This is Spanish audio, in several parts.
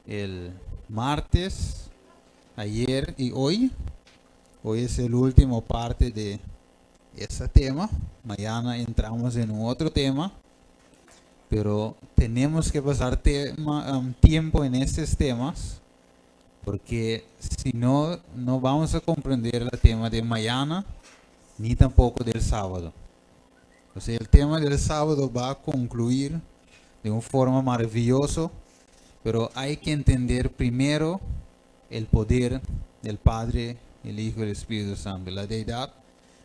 el martes, ayer y hoy. Hoy es el último parte de ese tema. Mañana entramos en un otro tema. Pero tenemos que pasar tiempo en estos temas. Porque si no, no vamos a comprender el tema de mañana ni tampoco del sábado. O sea, el tema del sábado va a concluir de una forma maravillosa, pero hay que entender primero el poder del Padre, el Hijo y el Espíritu Santo, la deidad.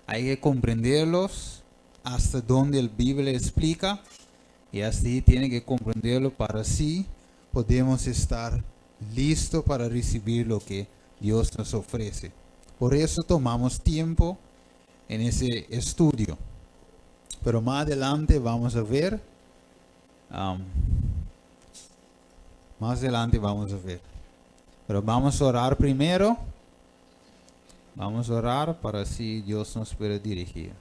Hay que comprenderlos hasta donde el Biblia explica y así tiene que comprenderlo para así podemos estar listos para recibir lo que Dios nos ofrece. Por eso tomamos tiempo en ese estudio. Pero más adelante vamos a ver. Más adelante vamos a ver. Pero vamos a orar primero. Vamos a orar para así Dios nos pueda dirigir.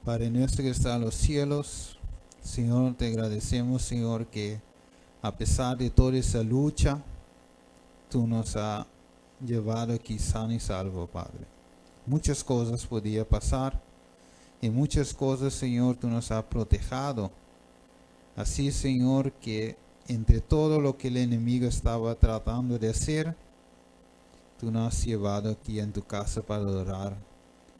Padre nuestro que está en los cielos, Señor, te agradecemos, Señor, que a pesar de toda esa lucha, tú nos has llevado aquí sano y salvo, Padre. Muchas cosas podían pasar y muchas cosas, Señor, tú nos has protegido. Así, Señor, que entre todo lo que el enemigo estaba tratando de hacer, tú nos has llevado aquí en tu casa para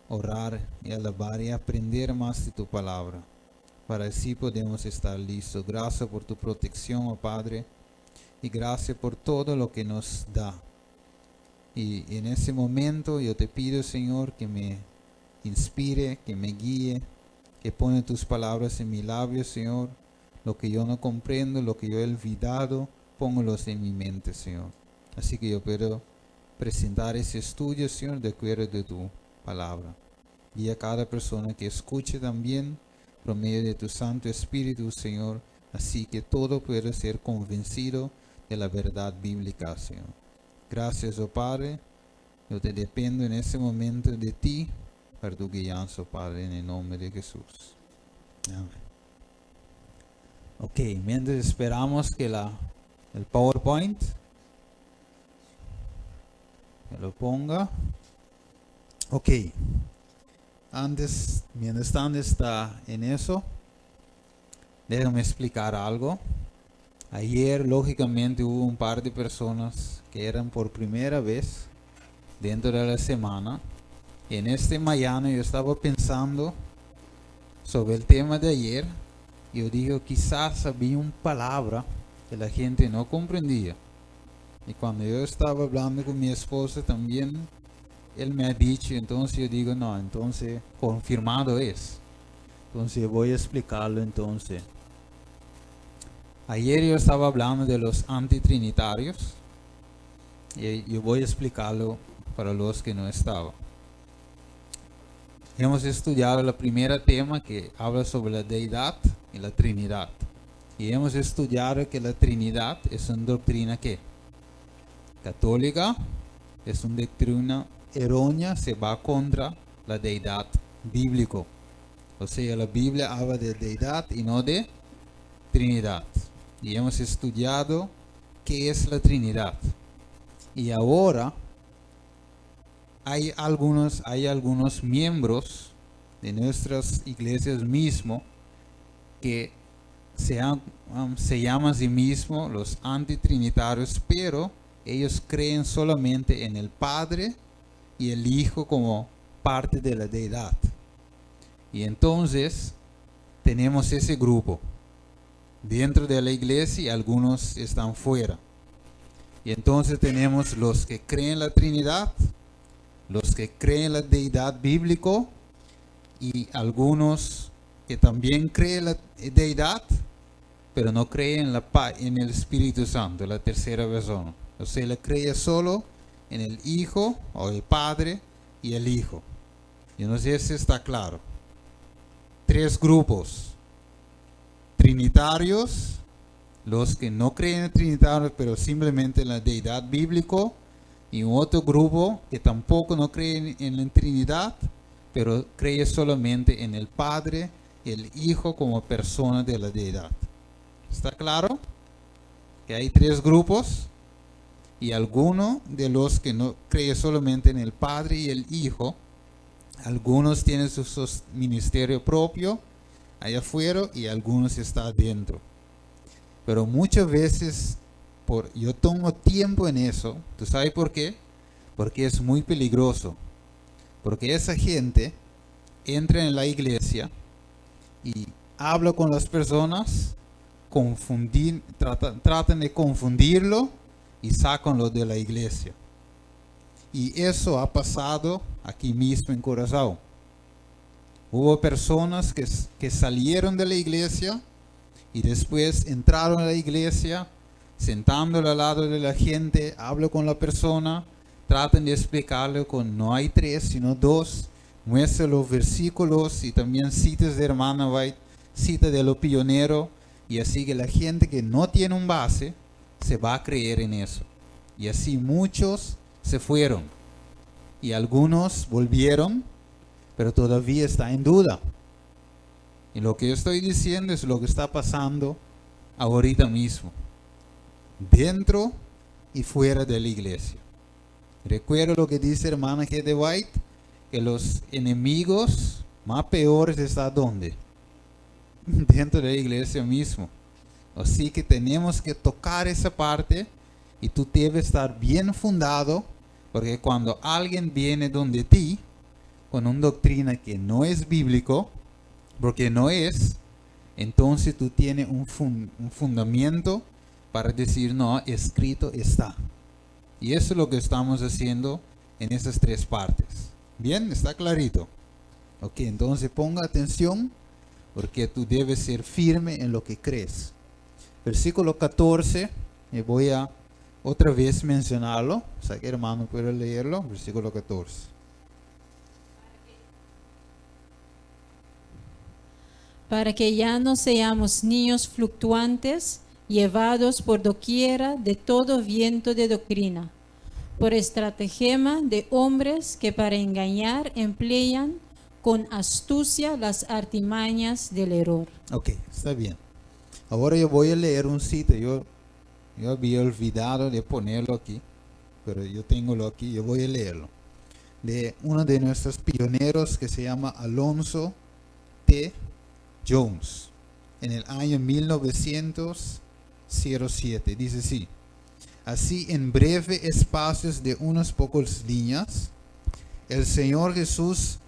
orar y alabar y aprender más de tu palabra. Para así podemos estar listos. Gracias por tu protección, oh Padre, y gracias por todo lo que nos da. Y en ese momento yo te pido, Señor, que me inspire, que me guíe, que pone tus palabras en mis labios, Señor. Lo que yo no comprendo, lo que yo he olvidado, póngalos en mi mente, Señor. Así que yo puedo presentar ese estudio, Señor, de acuerdo de tu palabra. Y a cada persona que escuche también, por medio de tu Santo Espíritu, Señor, así que todo pueda ser convencido de la verdad bíblica, Señor. Gracias, oh Padre. Yo te dependo en ese momento de ti, para tu guianza, oh Padre, en el nombre de Jesús. Amén. Ok, mientras esperamos que el PowerPoint me lo ponga. Ok. Mientras tanto está en eso, déjame explicar algo. Ayer, lógicamente, hubo un par de personas que eran por primera vez dentro de la semana. Y en este mañana yo estaba pensando sobre el tema de ayer. Yo digo, quizás había una palabra que la gente no comprendía. Y cuando yo estaba hablando con mi esposa también, él me ha dicho, entonces yo digo, no, entonces confirmado es. Entonces voy a explicarlo entonces. Ayer yo estaba hablando de los antitrinitarios y yo voy a explicarlo para los que no estaban. Hemos estudiado el primer tema que habla sobre la deidad y la Trinidad. Y hemos estudiado que la Trinidad es una doctrina que católica, es una doctrina errónea, se va contra la deidad bíblico. O sea, la Biblia habla de deidad y no de Trinidad. Y hemos estudiado qué es la Trinidad. Y ahora hay algunos miembros de nuestras iglesias mismo que se llaman a sí mismos los antitrinitarios, pero ellos creen solamente en el Padre y el Hijo como parte de la deidad. Y entonces tenemos ese grupo dentro de la iglesia y algunos están fuera. Y entonces tenemos los que creen en la Trinidad, los que creen en la deidad bíblico y algunos que también creen en la deidad, pero no creen en el Espíritu Santo, la tercera persona. O sea, le cree solo en el Hijo o el Padre y el Hijo. Yo no sé si está claro. Tres grupos. Trinitarios, los que no creen en el Trinitario, pero simplemente en la deidad bíblico. Y un otro grupo que tampoco no cree en la Trinidad, pero cree solamente en el Padre y el Hijo como persona de la deidad. ¿Está claro? Que hay 3 grupos y alguno de los que no cree solamente en el Padre y el Hijo, algunos tienen su ministerio propio allá afuera y algunos están adentro. Pero muchas veces yo tomo tiempo en eso. ¿Tú sabes por qué? Porque es muy peligroso. Porque esa gente entra en la iglesia y habla con las personas, tratan de confundirlo y sácanlo de la iglesia. Y eso ha pasado aquí mismo en Curazao. Hubo personas que salieron de la iglesia y después entraron a la iglesia, sentándole al lado de la gente, hablo con la persona, tratan de explicarle con no hay 3 sino 2, muestra los versículos y también citas de hermana White, cita de los pioneros, y así que la gente que no tiene un base se va a creer en eso. Y así muchos se fueron y algunos volvieron, pero todavía está en duda. Y lo que yo estoy diciendo es lo que está pasando ahorita mismo, dentro y fuera de la iglesia. Recuerda lo que dice hermana G. de White, que los enemigos más peores están ¿dónde? Dentro de la iglesia mismo. Así que tenemos que tocar esa parte y tú debes estar bien fundado, porque cuando alguien viene donde ti con una doctrina que no es bíblico, porque no es, entonces tú tienes un fundamento para decir, no, escrito está. Y eso es lo que estamos haciendo en esas 3 partes. Bien, está clarito. Ok, entonces ponga atención, porque tú debes ser firme en lo que crees. Versículo 14, voy a otra vez mencionarlo. O sea que hermano puede leerlo. Versículo 14. Para que ya no seamos niños fluctuantes, llevados por doquiera de todo viento de doctrina, por estratagema de hombres que para engañar emplean con astucia las artimañas del error. Ok, está bien. Ahora yo voy a leer un sitio. Yo había olvidado de ponerlo aquí, pero yo tengo aquí, yo voy a leerlo. De uno de nuestros pioneros que se llama Alonzo T. Jones, en el año 1907. Dice así: así en breve espacios de unas pocas líneas, el Señor Jesús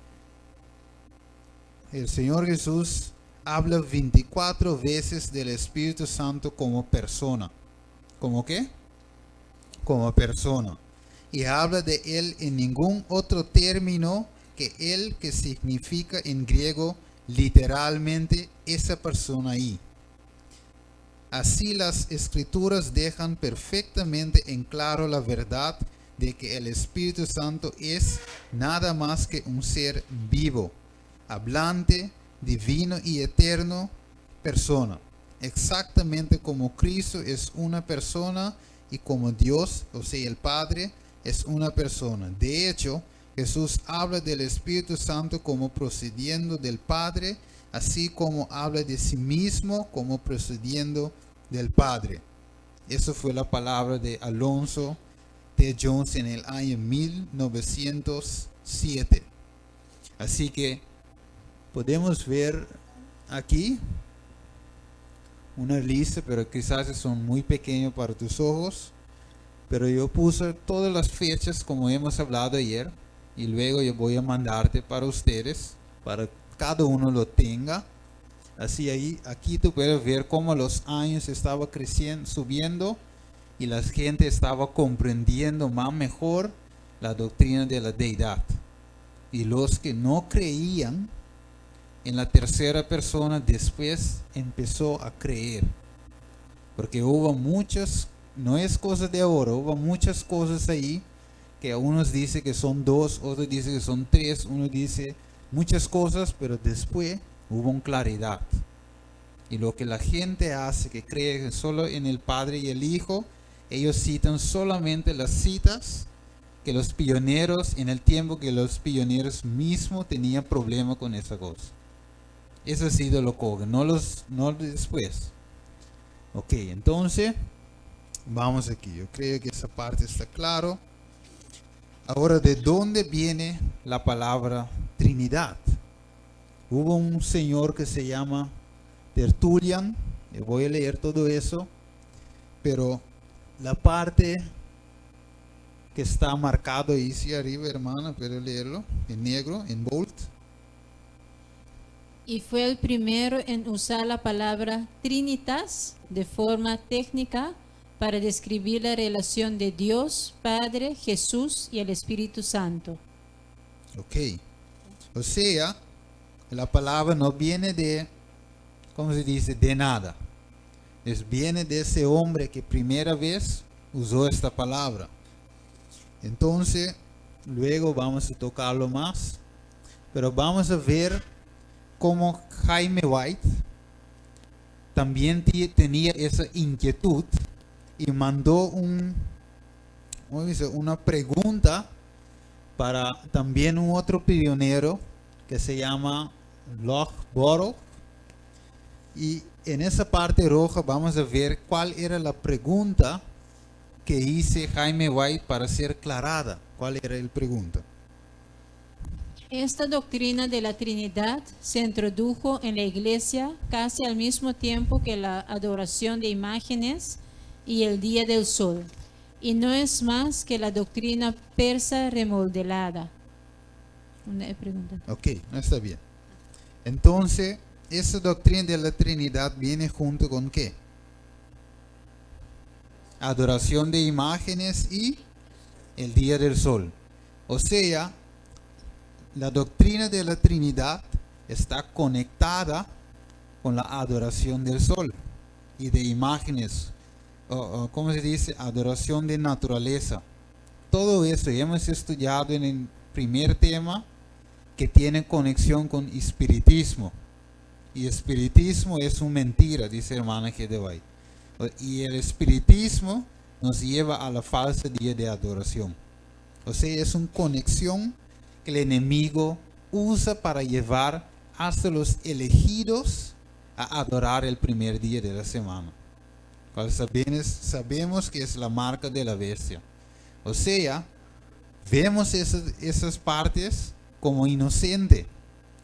habla 24 veces del Espíritu Santo como persona. ¿Cómo qué? Como persona. Y habla de él en ningún otro término que él, que significa en griego literalmente esa persona ahí. Así las escrituras dejan perfectamente en claro la verdad de que el Espíritu Santo es nada más que un ser vivo, hablante, divino y eterno persona, exactamente como Cristo es una persona y como Dios, o sea el Padre, es una persona. De hecho, Jesús habla del Espíritu Santo como procediendo del Padre, así como habla de sí mismo como procediendo del Padre. Eso fue la palabra de Alonzo T. Jones en el año 1907. Así que podemos ver aquí una lista, pero quizás son muy pequeños para tus ojos. Pero yo puse todas las fechas como hemos hablado ayer. Y luego yo voy a mandarte para ustedes, para que cada uno lo tenga. Así aquí tú puedes ver cómo los años estaban creciendo, subiendo, y la gente estaba comprendiendo más mejor la doctrina de la deidad. Y los que no creían en la tercera persona después empezó a creer. Porque hubo muchas, no es cosa de ahora, hubo muchas cosas ahí que unos dicen que son 2, otros dicen que son 3, uno dice muchas cosas, pero después hubo una claridad. Y lo que la gente hace, que cree solo en el Padre y el Hijo, ellos citan solamente las citas que los pioneros, en el tiempo que los pioneros mismos tenían problema con esa cosa. Eso ha sido lo que no después. Ok, entonces vamos aquí. Yo creo que esa parte está claro. Ahora, ¿de dónde viene la palabra Trinidad? Hubo un señor que se llama Tertullian. Voy a leer todo eso, pero la parte que está marcado ahí sí arriba, hermana, puede leerlo en negro, en bold. Y fue el primero en usar la palabra Trinitas de forma técnica para describir la relación de Dios, Padre, Jesús y el Espíritu Santo. Ok. O sea, la palabra no viene de, ¿cómo se dice? De nada. Viene de ese hombre que primera vez usó esta palabra. Entonces, luego vamos a tocarlo más. Pero vamos a ver cómo Jaime White también tenía esa inquietud y mandó una pregunta para también un otro pionero que se llama Lochborough. Y en esa parte roja vamos a ver cuál era la pregunta que hizo Jaime White para ser aclarada. ¿Cuál era la pregunta? Esta doctrina de la Trinidad se introdujo en la Iglesia casi al mismo tiempo que la adoración de imágenes y el día del sol, y no es más que la doctrina persa remodelada. Una pregunta. Ok, no está bien. Entonces, esa doctrina de la Trinidad viene junto con ¿qué? Adoración de imágenes y el día del sol. O sea, la doctrina de la Trinidad está conectada con la adoración del sol y de imágenes, ¿cómo se dice? Adoración de naturaleza. Todo eso hemos estudiado en el primer tema que tiene conexión con espiritismo. Y espiritismo es una mentira, dice hermana G. de White. Y el espiritismo nos lleva a la falsa día de adoración. O sea, es una conexión que el enemigo usa para llevar hasta los elegidos a adorar el primer día de la semana. Cual sabemos que es la marca de la bestia. O sea, vemos esas partes como inocente.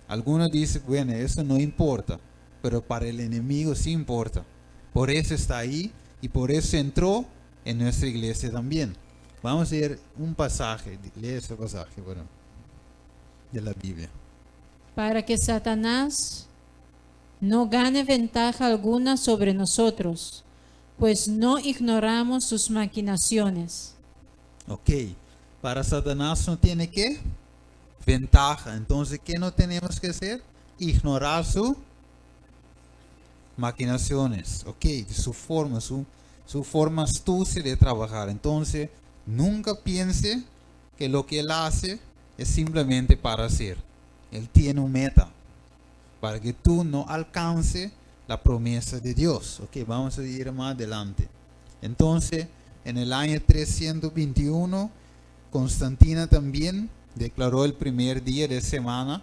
Algunos dicen, bueno, eso no importa, pero para el enemigo sí importa. Por eso está ahí y por eso entró en nuestra iglesia también. Vamos a leer un pasaje, lee ese pasaje, bueno, de la Biblia. Para que Satanás no gane ventaja alguna sobre nosotros, pues no ignoramos sus maquinaciones. Ok, para Satanás no tiene ¿qué? Ventaja. Entonces, ¿qué no tenemos que hacer? Ignorar sus maquinaciones, ok, su forma astucia de trabajar. Entonces, nunca piense que lo que él hace es simplemente para hacer. Él tiene una meta para que tú no alcances la promesa de Dios. Ok, vamos a ir más adelante. Entonces, en el año 321, Constantina también declaró el primer día de semana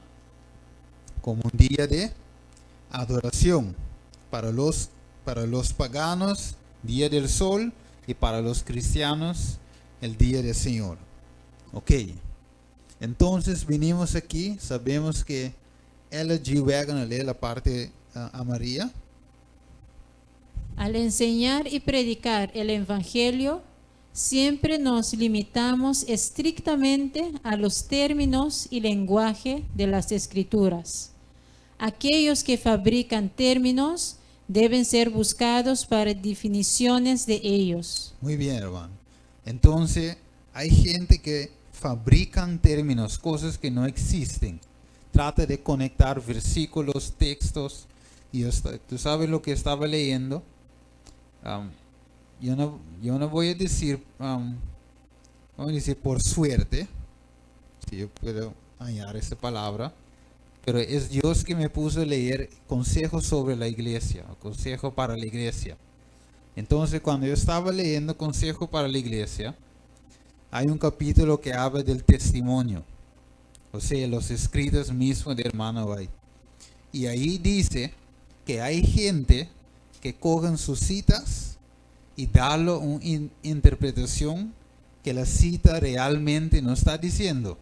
como un día de adoración. Para los paganos, día del sol, y para los cristianos, el día del Señor. Ok, entonces vinimos aquí, sabemos que Ella G. Wagner lee la parte amarilla. Al enseñar y predicar el Evangelio, siempre nos limitamos estrictamente a los términos y lenguaje de las Escrituras. Aquellos que fabrican términos deben ser buscados para definiciones de ellos. Muy bien, hermano. Entonces, hay gente que fabrican términos, cosas que no existen. Trata de conectar versículos, textos. Y tú sabes lo que estaba leyendo. Yo no voy a decir, vamos a decir por suerte, si yo puedo añadir esa palabra, pero es Dios que me puso a leer consejos sobre la iglesia, consejo para la iglesia. Entonces, cuando yo estaba leyendo consejo para la iglesia, hay un capítulo que habla del testimonio, o sea, los escritos mismos de hermano White. Y ahí dice que hay gente que cogen sus citas y darle una interpretación que la cita realmente no está diciendo.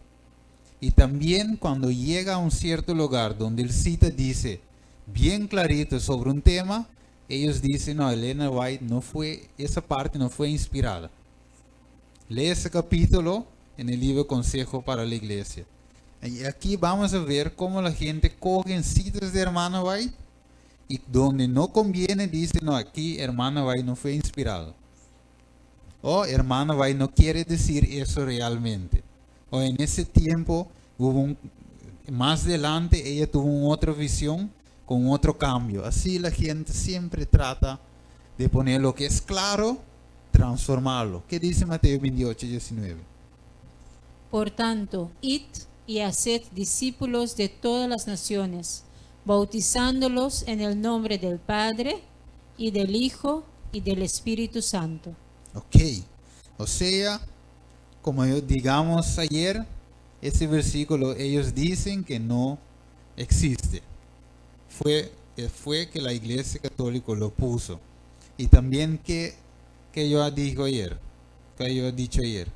Y también cuando llega a un cierto lugar donde el cita dice bien clarito sobre un tema, ellos dicen, no, Elena White no fue, esa parte no fue inspirada. Lee ese capítulo en el libro Consejo para la Iglesia. Y aquí vamos a ver cómo la gente coge citas de hermana White y donde no conviene dice, no, aquí hermana White no fue inspirado. O hermana White no quiere decir eso realmente. O en ese tiempo más adelante ella tuvo otra visión con otro cambio. Así la gente siempre trata de poner lo que es claro, transformarlo. ¿Qué dice Mateo 28, 19? Por tanto, id y haced discípulos de todas las naciones, bautizándolos en el nombre del Padre, y del Hijo, y del Espíritu Santo. Ok, o sea, como digamos ayer, ese versículo ellos dicen que no existe. Fue que la Iglesia Católica lo puso. Y también que yo dijo ayer, que yo he dicho ayer,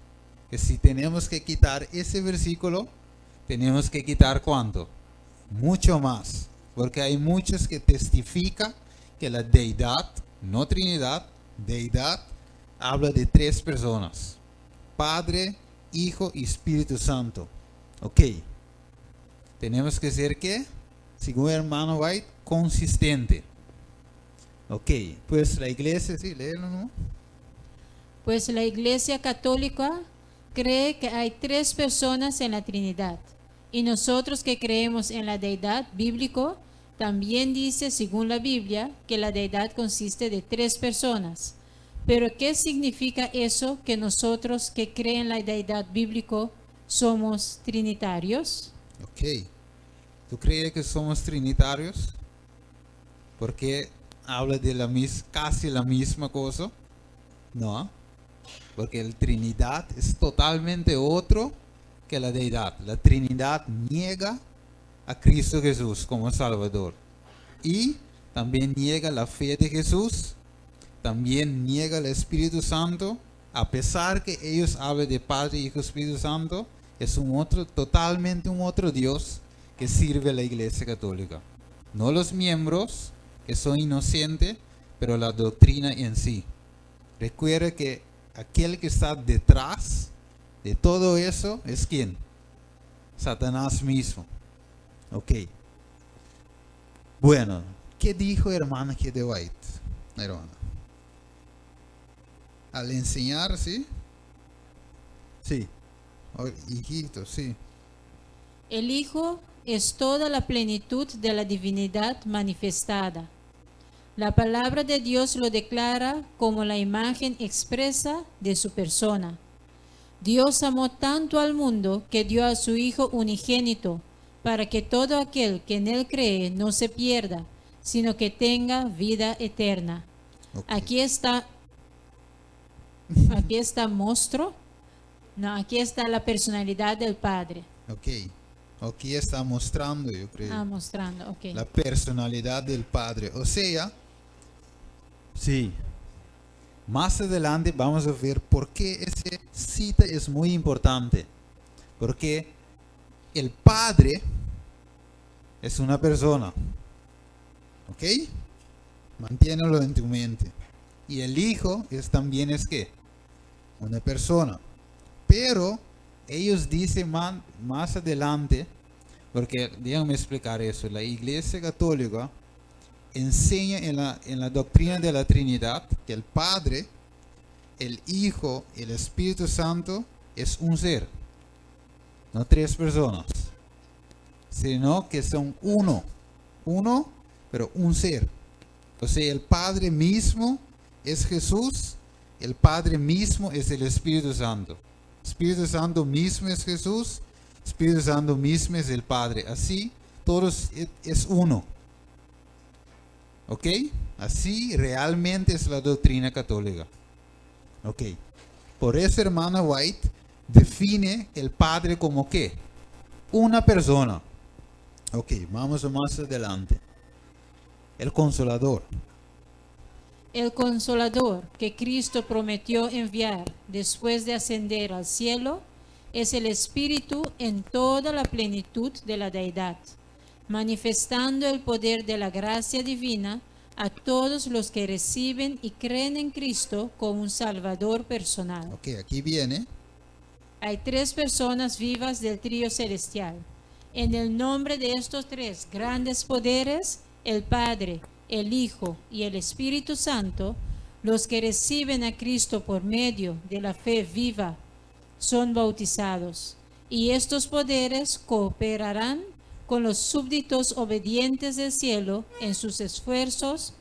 que si tenemos que quitar ese versículo, tenemos que quitar ¿cuánto? Mucho más. Porque hay muchos que testifican que la deidad, no Trinidad, deidad, habla de 3 personas. Padre, Hijo y Espíritu Santo. Ok. Tenemos que ser ¿qué? Según hermano White, consistente. Ok. Pues la iglesia, sí, léelo, ¿no? Pues la Iglesia Católica cree que hay 3 personas en la Trinidad. Y nosotros que creemos en la deidad bíblico, también dice, según la Biblia, que la deidad consiste de 3 personas. Pero ¿qué significa eso que nosotros que creen en la deidad bíblico somos trinitarios? Ok. ¿Tú crees que somos trinitarios? Porque habla de casi la misma cosa. No. Porque la Trinidad es totalmente otro que la deidad. La Trinidad niega a Cristo Jesús como Salvador. Y también niega la fe de Jesús. También niega el Espíritu Santo. A pesar que ellos hablan de Padre, Hijo, Espíritu Santo, es totalmente un otro Dios que sirve a la Iglesia Católica. No los miembros, que son inocentes, pero la doctrina en sí. Recuerda que aquel que está detrás de todo eso es ¿quién? Satanás mismo. Ok. Bueno, ¿qué dijo hermana G. de White? Hermana. Al enseñar, ¿sí? Sí. Oh, hijito, sí. El Hijo es toda la plenitud de la divinidad manifestada. La palabra de Dios lo declara como la imagen expresa de su persona. Dios amó tanto al mundo que dio a su Hijo unigénito, para que todo aquel que en él cree no se pierda, sino que tenga vida eterna. Okay. Aquí está monstruo. No, aquí está la personalidad del Padre. Ok. Aquí está mostrando, yo creo. Mostrando, ok. La personalidad del Padre. O sea, sí. Más adelante vamos a ver por qué esa cita es muy importante. Porque el Padre es una persona. ¿Ok? Manténlo en tu mente. Y el Hijo también es ¿qué? Una persona. Pero ellos dicen más adelante, porque déjame explicar eso, la Iglesia Católica enseña en la doctrina de la Trinidad que el Padre, el Hijo y el Espíritu Santo es un ser, no 3 personas, sino que son uno, pero un ser. O sea, el Padre mismo es Jesús, el Padre mismo es el Espíritu Santo. Espíritu Santo mismo es Jesús, Espíritu Santo mismo es el Padre. Así, todos es uno. ¿Ok? Así realmente es la doctrina católica. ¿Ok? Por eso hermana White define el Padre como ¿qué? Una persona. Ok, vamos más adelante. El Consolador. El Consolador que Cristo prometió enviar después de ascender al cielo es el Espíritu en toda la plenitud de la deidad, manifestando el poder de la gracia divina a todos los que reciben y creen en Cristo como un Salvador personal. Ok, aquí viene. Hay tres personas vivas del trío celestial. En el nombre de estos tres grandes poderes, el Padre, el Hijo y el Espíritu Santo, los que reciben a Cristo por medio de la fe viva, son bautizados. Y estos poderes cooperarán con los súbditos obedientes del cielo en sus esfuerzos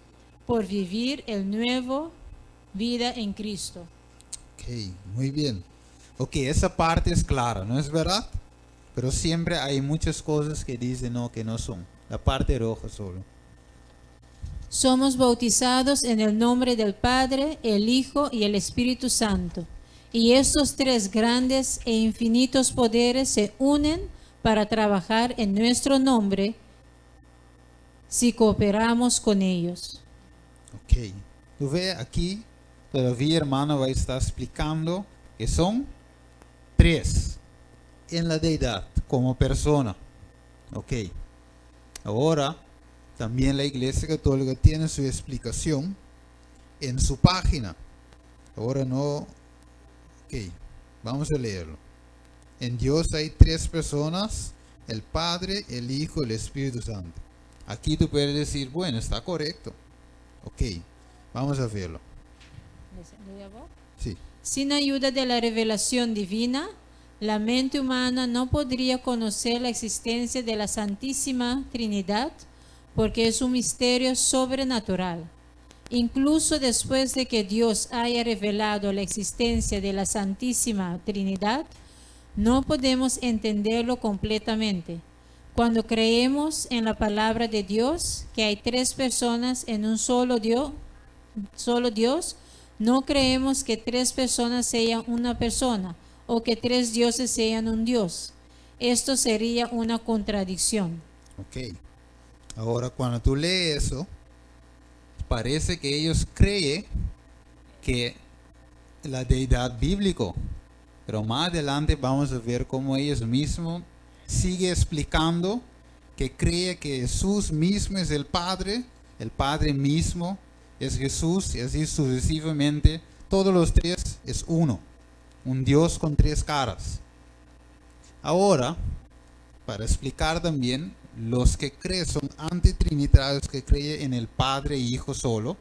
por vivir el nuevo vida en Cristo. Ok, muy bien. Ok, esa parte es clara, ¿no es verdad? Pero siempre hay muchas cosas que dicen no, que no son. La parte roja solo. Somos bautizados en el nombre del Padre, el Hijo y el Espíritu Santo. Y estos tres grandes e infinitos poderes se unen para trabajar en nuestro nombre si cooperamos con ellos. Ok, tú ves aquí, todavía hermano va a estar explicando que son tres en la deidad como persona. Ok, ahora también la Iglesia Católica tiene su explicación en su página. Ahora no, ok, vamos a leerlo. En Dios hay tres personas, el Padre, el Hijo y el Espíritu Santo. Aquí tú puedes decir, bueno, está correcto. Ok, vamos a verlo. Sí. Sin ayuda de la revelación divina, la mente humana no podría conocer la existencia de la Santísima Trinidad porque es un misterio sobrenatural. Incluso después de que Dios haya revelado la existencia de la Santísima Trinidad, no podemos entenderlo completamente. Cuando creemos en la palabra de Dios, que hay tres personas en un solo Dios, no creemos que tres personas sean una persona o que tres dioses sean un Dios. Esto sería una contradicción. Ok. Ahora, cuando tú lees eso, parece que ellos creen que la deidad bíblico, pero más adelante vamos a ver cómo ellos mismos sigue explicando que cree que Jesús mismo es el Padre mismo es Jesús, y así sucesivamente, todos los tres es uno, un Dios con tres caras. Ahora, para explicar también, los que creen son antitrinitarios, que creen en el Padre y Hijo solo,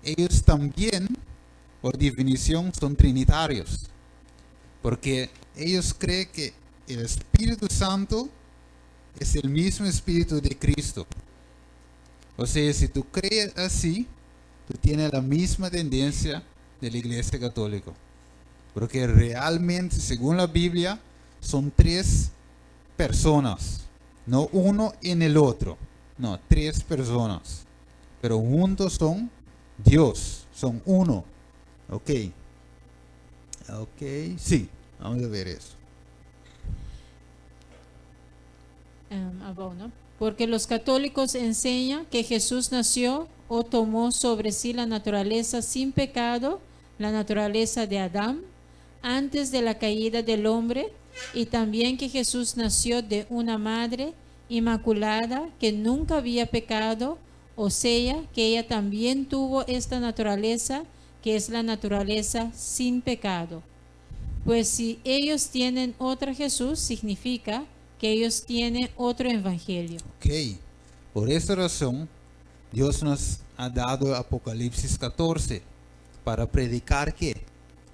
ellos también, por definición, son trinitarios, porque ellos creen que el Espíritu Santo es el mismo Espíritu de Cristo. O sea, si tú crees así, tú tienes la misma tendencia de la Iglesia Católica, porque realmente, según la Biblia, son tres personas, no uno en el otro, no, tres personas, pero juntos son Dios, son uno. Ok, sí, vamos a ver eso. Porque los católicos enseñan que Jesús nació o tomó sobre sí la naturaleza sin pecado, la naturaleza de Adán, antes de la caída del hombre, y también que Jesús nació de una madre inmaculada que nunca había pecado, o sea, que ella también tuvo esta naturaleza, que es la naturaleza sin pecado. Pues si ellos tienen otro Jesús, significa que ellos tienen otro evangelio. Ok, por esa razón, Dios nos ha dado Apocalipsis 14 para predicar que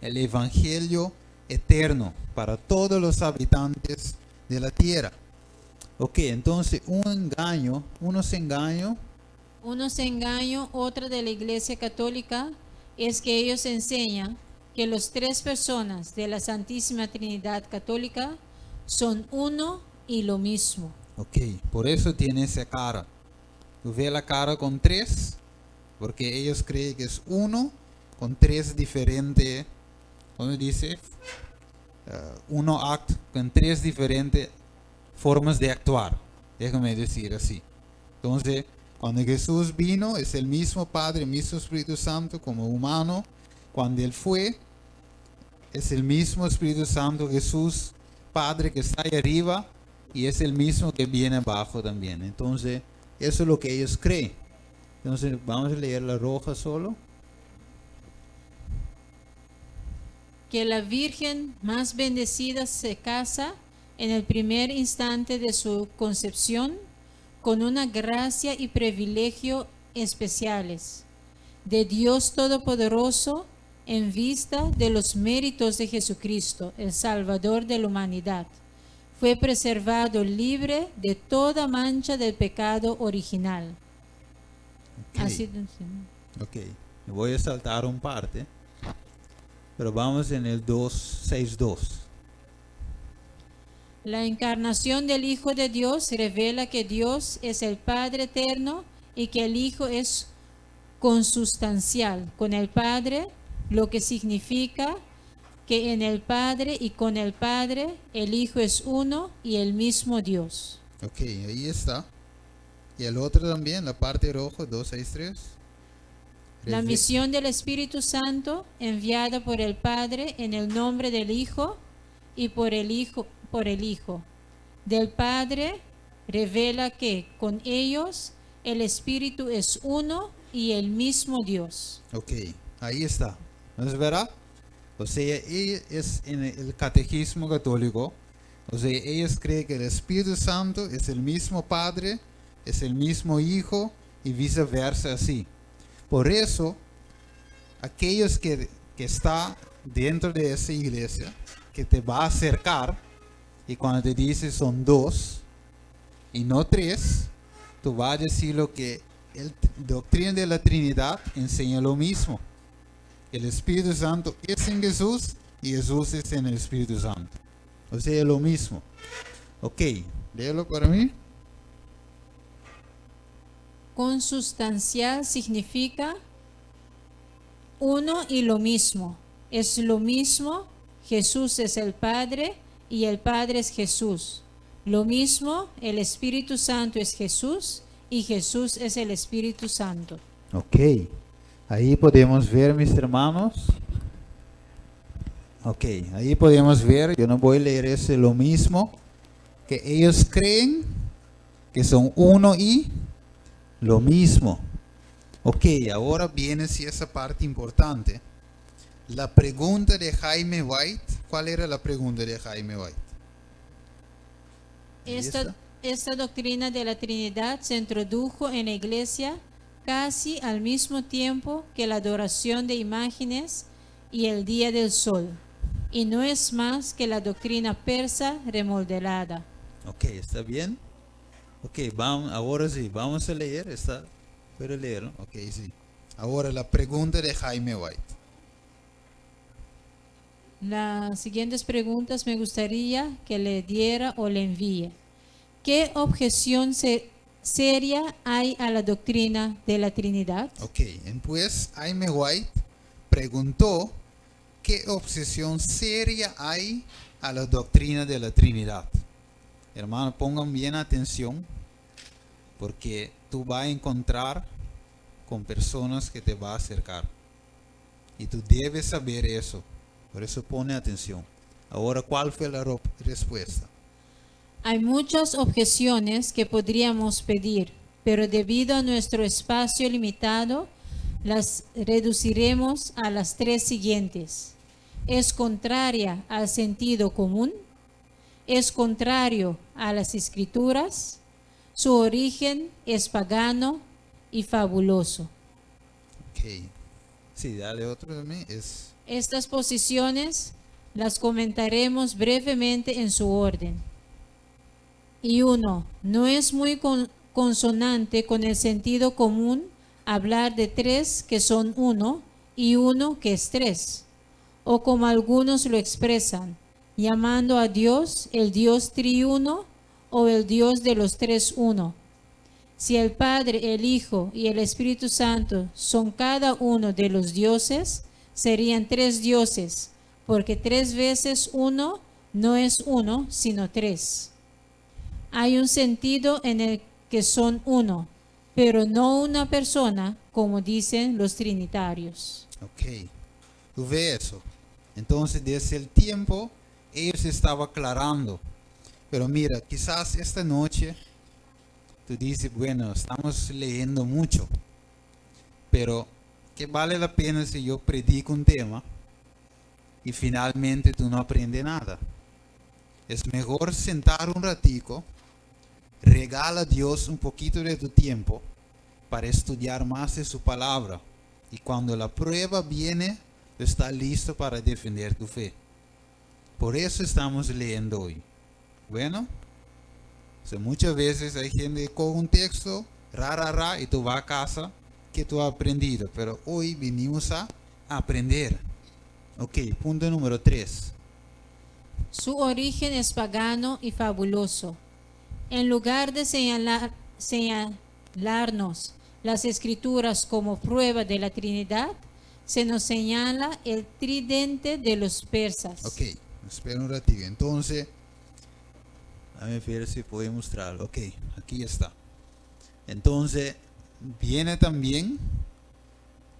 el evangelio eterno para todos los habitantes de la tierra. Ok, entonces unos engaños, otra de la Iglesia Católica es que ellos enseñan que las tres personas de la Santísima Trinidad Católica son uno y lo mismo. Ok, por eso tiene esa cara. Tú ves la cara con tres, porque ellos creen que es uno con tres diferentes, ¿cómo dice? Con tres diferentes formas de actuar, déjame decir así. Entonces, Cuando Jesús vino, es el mismo Padre, el mismo Espíritu Santo como humano. Cuando Él fue, es el mismo Espíritu Santo, Jesús, Padre que está ahí arriba, y es el mismo que viene abajo también. Entonces, eso es lo que ellos creen. Entonces, vamos a leer la roja solo. Que la Virgen más bendecida se casa en el primer instante de su concepción con una gracia y privilegio especiales de Dios Todopoderoso en vista de los méritos de Jesucristo, el Salvador de la humanidad. Fue preservado libre de toda mancha del pecado original. Ok. Así, Ok, me voy a saltar un parte, pero vamos en el 2.6.2. la encarnación del Hijo de Dios revela que Dios es el Padre eterno y que el Hijo es consustancial con el Padre, lo que significa que en el Padre y con el Padre el Hijo es uno y el mismo Dios. Ok, ahí está. Y el otro también, la parte roja, 2.6.3. La misión del Espíritu Santo enviada por el Padre en el nombre del Hijo y por el Hijo del Padre revela que con ellos el Espíritu es uno y el mismo Dios. Ok, ahí está. ¿No es verdad? O sea, es en el catecismo católico. O sea, ellos creen que el Espíritu Santo es el mismo Padre, es el mismo Hijo y viceversa así. Por eso, aquellos que está dentro de esa iglesia, que te va a acercar, y cuando te dice son dos y no tres, tú vas a decir lo que el doctrina de la Trinidad enseña lo mismo. El Espíritu Santo es en Jesús y Jesús es en el Espíritu Santo. O sea, lo mismo. Ok, léelo para mí. Consustancial significa uno y lo mismo. Es lo mismo, Jesús es el Padre y el Padre es Jesús. Lo mismo, el Espíritu Santo es Jesús y Jesús es el Espíritu Santo. Ok, ahí podemos ver, mis hermanos. Ok, ahí podemos ver, yo no voy a leer ese lo mismo, que ellos creen que son uno y lo mismo. Ok, ahora viene sí esa parte importante. La pregunta de Jaime White, ¿cuál era la pregunta de Jaime White? Ahí está. Esta doctrina de la Trinidad se introdujo en la Iglesia casi al mismo tiempo que la adoración de imágenes y el día del sol, y no es más que la doctrina persa remodelada. Ok, ¿está bien? Ok, vamos, ahora sí, vamos a leer, ¿está? ¿Puedo leerlo? Ok, sí. Ahora la pregunta de Jaime White. Las siguientes preguntas me gustaría que le diera o le envíe. ¿Qué objeción seria hay a la doctrina de la Trinidad? Ok, pues Jaime White preguntó qué obsesión seria hay a la doctrina de la Trinidad. Hermano, pongan bien atención, porque tú vas a encontrar con personas que te van a acercar. Y tú debes saber eso. Por eso pone atención. Ahora, ¿cuál fue la respuesta? Hay muchas objeciones que podríamos pedir, pero debido a nuestro espacio limitado, las reduciremos a las tres siguientes. ¿Es contraria al sentido común? ¿Es contrario a las Escrituras? Su origen es pagano y fabuloso. Ok. Sí, dale otro de mí. Estas posiciones las comentaremos brevemente en su orden. Y 1. No es muy consonante con el sentido común hablar de tres que son uno y uno que es tres, o como algunos lo expresan, llamando a Dios el Dios triuno o el Dios de los tres uno. Si el Padre, el Hijo y el Espíritu Santo son cada uno de los dioses, serían tres dioses, porque tres veces uno no es uno, sino tres. Hay un sentido en el que son uno, pero no una persona, como dicen los trinitarios. Ok, tú ves eso. Entonces, desde el tiempo, ellos estaban aclarando. Pero mira, quizás esta noche tú dices, bueno, estamos leyendo mucho, pero ¿qué vale la pena si yo predico un tema y finalmente tú no aprendes nada? Es mejor sentar un ratico, regala a Dios un poquito de tu tiempo para estudiar más de su palabra. Y cuando la prueba viene, tú estás listo para defender tu fe. Por eso estamos leyendo hoy. Bueno, muchas veces hay gente con un texto, y tú vas a casa, que tú has aprendido. Pero hoy vinimos a aprender. Ok, punto número 3. Su origen es pagano y fabuloso. En lugar de señalarnos las escrituras como prueba de la Trinidad, se nos señala el tridente de los persas. Ok, espera un ratito. Entonces, a ver si puedo mostrarlo. Ok, aquí está. Entonces, viene también.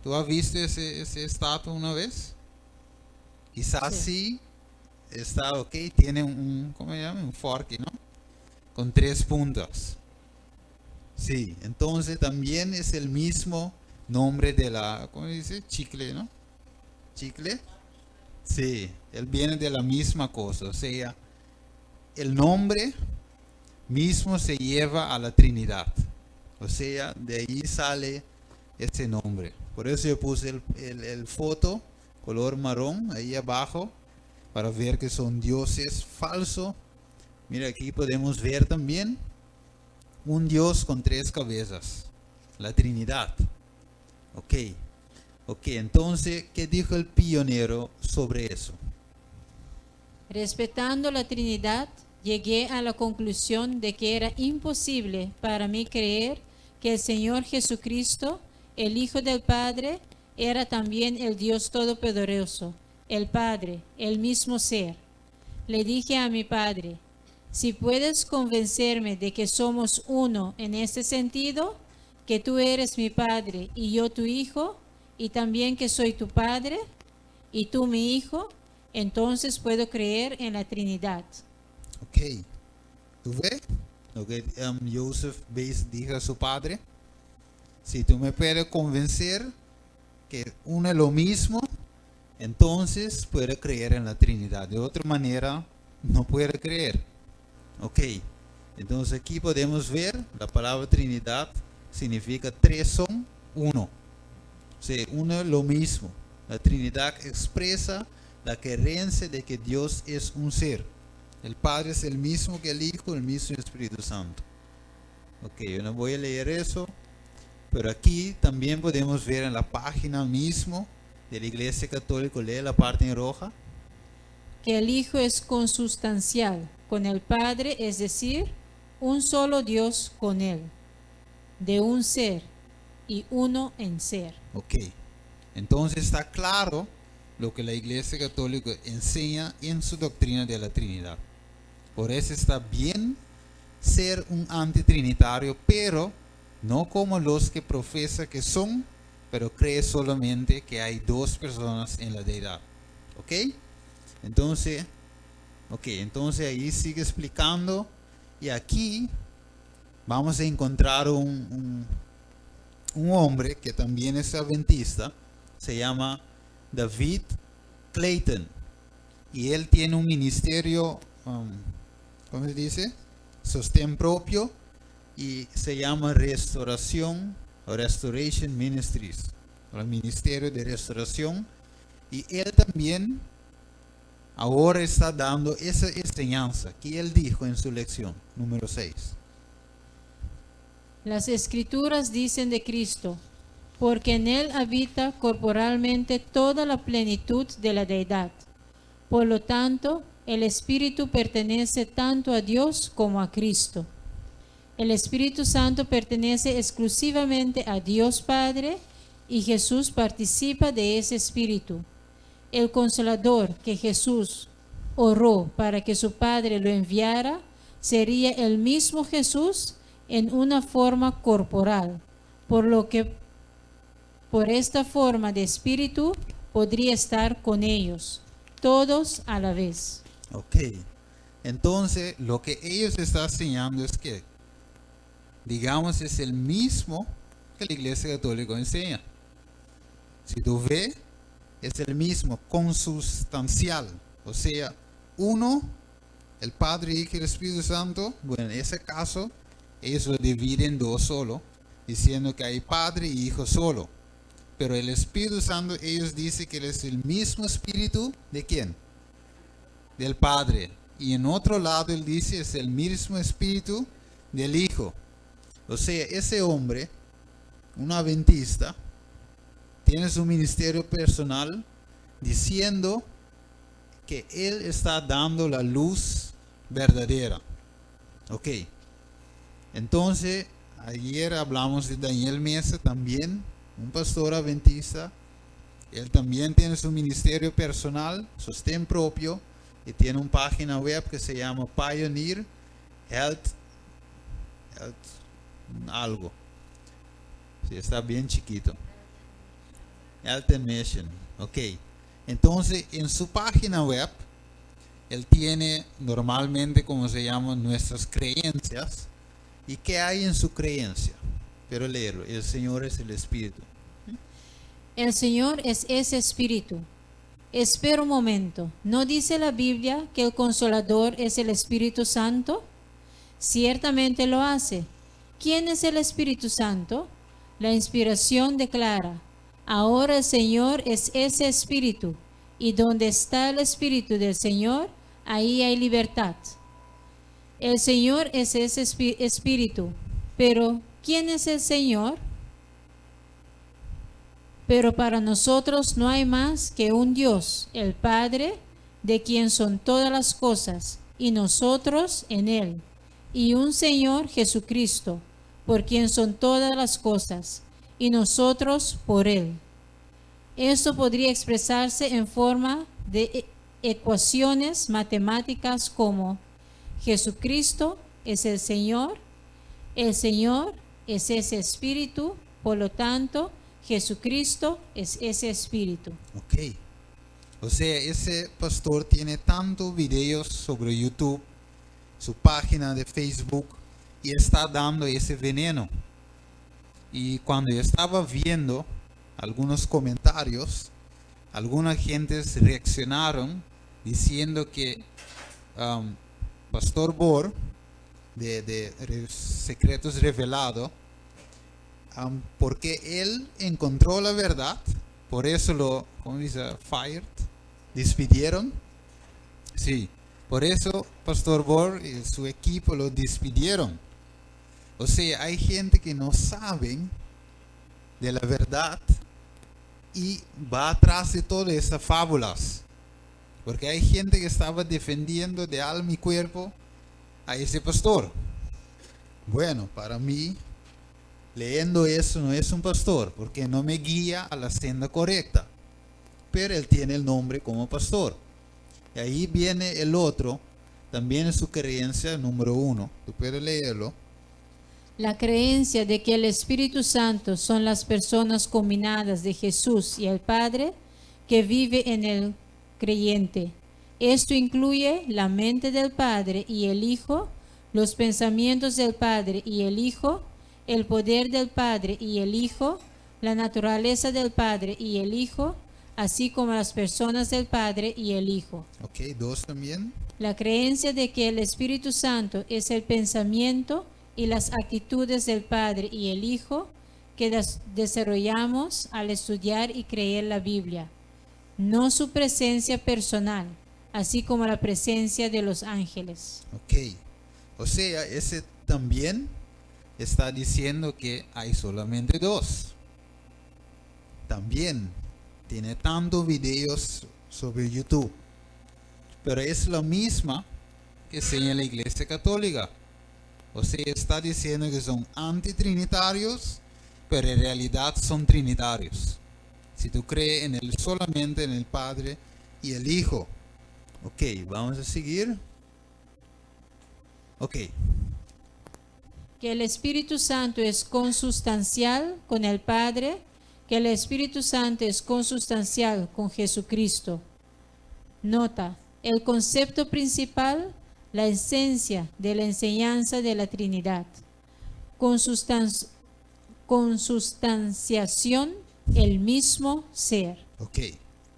¿Tú has visto ese estatua una vez? Quizás sí. Está ok, tiene ¿cómo se llama? Un fork, ¿no? Con 3 puntas. Sí, entonces también es el mismo nombre de la, ¿cómo dice? Chicle, ¿no? Chicle. Sí, él viene de la misma cosa, o sea, el nombre mismo se lleva a la Trinidad. O sea, de ahí sale ese nombre. Por eso yo puse el foto color marrón ahí abajo para ver que son dioses falsos. Mira, aquí podemos ver también un Dios con 3 cabezas, la Trinidad. Ok, entonces, ¿qué dijo el pionero sobre eso? Respetando la Trinidad, llegué a la conclusión de que era imposible para mí creer que el Señor Jesucristo, el Hijo del Padre, era también el Dios Todopoderoso, el Padre, el mismo ser. Le dije a mi padre, si puedes convencerme de que somos uno en este sentido, que tú eres mi padre y yo tu hijo, y también que soy tu padre y tú mi hijo, entonces puedo creer en la Trinidad. Ok, ¿tú ves lo que Joseph dijo a su padre? Si tú me puedes convencer que uno es lo mismo, entonces puedo creer en la Trinidad. De otra manera, no puedo creer. Ok, entonces aquí podemos ver la palabra Trinidad significa 3 son 1. O sea, uno es lo mismo. La Trinidad expresa la creencia de que Dios es un ser. El Padre es el mismo que el Hijo, el mismo Espíritu Santo. Ok, yo no voy a leer eso, pero aquí también podemos ver en la página mismo de la Iglesia Católica, lee la parte en roja. Que el Hijo es consustancial con el Padre, es decir, un solo Dios con Él, de un ser y uno en ser. Ok, entonces está claro lo que la Iglesia Católica enseña en su doctrina de la Trinidad. Por eso está bien ser un antitrinitario, pero no como los que profesan que son, pero cree solamente que hay 2 personas en la deidad. ¿Ok? Entonces ahí sigue explicando, y aquí vamos a encontrar un hombre que también es adventista, se llama David Clayton, y él tiene un ministerio, ¿cómo se dice? Sostén propio, y se llama Restoration Ministries, el Ministerio de Restauración, y él también ahora está dando esa enseñanza que él dijo en su lección número 6. Las Escrituras dicen de Cristo, porque en Él habita corporalmente toda la plenitud de la deidad. Por lo tanto, el Espíritu pertenece tanto a Dios como a Cristo. El Espíritu Santo pertenece exclusivamente a Dios Padre y Jesús participa de ese Espíritu. El Consolador que Jesús oró para que su Padre lo enviara sería el mismo Jesús en una forma corporal, por lo que por esta forma de espíritu podría estar con ellos, todos a la vez. Ok. Entonces, lo que ellos están enseñando es que, digamos, es el mismo que la Iglesia Católica enseña. Si tú ves, es el mismo, consustancial. O sea, uno, el Padre, Hijo y el Espíritu Santo. Bueno, en ese caso, ellos lo dividen en dos solo, diciendo que hay Padre y Hijo solo. Pero el Espíritu Santo, ellos dicen que él es el mismo Espíritu ¿de quién? Del Padre. Y en otro lado él dice es el mismo Espíritu del Hijo. O sea, ese hombre, un adventista, tiene su ministerio personal diciendo que él está dando la luz verdadera. Ok. Entonces, ayer hablamos de Daniel Mesa también, un pastor adventista. Él también tiene su ministerio personal, sostén propio, y tiene una página web que se llama Pioneer Health algo. Sí, está bien chiquito. Health and Mission. Ok. Entonces, en su página web, él tiene normalmente, como se llaman, nuestras creencias. ¿Y qué hay en su creencia? Pero leerlo. El Señor es el Espíritu. El Señor es ese espíritu. Espera un momento. ¿No dice la Biblia que el Consolador es el Espíritu Santo? Ciertamente lo hace. ¿Quién es el Espíritu Santo? La inspiración declara: ahora el Señor es ese Espíritu, y donde está el Espíritu del Señor, ahí hay libertad. El Señor es ese Espíritu. Pero, ¿quién es el Señor? Pero para nosotros no hay más que un Dios, el Padre, de quien son todas las cosas, y nosotros en Él, y un Señor Jesucristo, por quien son todas las cosas, y nosotros por Él. Esto podría expresarse en forma de ecuaciones matemáticas como: Jesucristo es el Señor es ese Espíritu, por lo tanto, Jesucristo es ese Espíritu. Ok. O sea, ese pastor tiene tantos videos sobre YouTube, su página de Facebook, y está dando ese veneno. Y cuando yo estaba viendo algunos comentarios, algunas gentes reaccionaron diciendo que Pastor Bor, de Secretos Revelados, porque él encontró la verdad, por eso lo, ¿cómo dice? Fired, despidieron. Sí, por eso Pastor Bor y su equipo lo despidieron. O sea, hay gente que no saben de la verdad y va atrás de todas esas fábulas. Porque hay gente que estaba defendiendo de alma y cuerpo a ese pastor. Bueno, para mí, leyendo eso, no es un pastor, porque no me guía a la senda correcta. Pero él tiene el nombre como pastor. Y ahí viene el otro, también en su creencia número 1. Tú puedes leerlo. La creencia de que el Espíritu Santo son las personas combinadas de Jesús y el Padre que vive en el creyente. Esto incluye la mente del Padre y el Hijo, los pensamientos del Padre y el Hijo, el poder del Padre y el Hijo, la naturaleza del Padre y el Hijo, así como las personas del Padre y el Hijo. Ok, 2 también. La creencia de que el Espíritu Santo es el pensamiento y las actitudes del Padre y el Hijo que desarrollamos al estudiar y creer la Biblia, no su presencia personal, así como la presencia de los ángeles. Ok, o sea, ese también está diciendo que hay solamente 2. También tiene tantos videos sobre YouTube, pero es la misma que enseña la Iglesia Católica. O sea, está diciendo que son antitrinitarios, pero en realidad son trinitarios. Si tú crees en él, solamente en el Padre y el Hijo. Ok, vamos a seguir. Ok. que el Espíritu Santo es consustancial con el Padre, que el Espíritu Santo es consustancial con Jesucristo. Nota, el concepto principal, la esencia de la enseñanza de la Trinidad. Consustanciación, el mismo ser. Ok.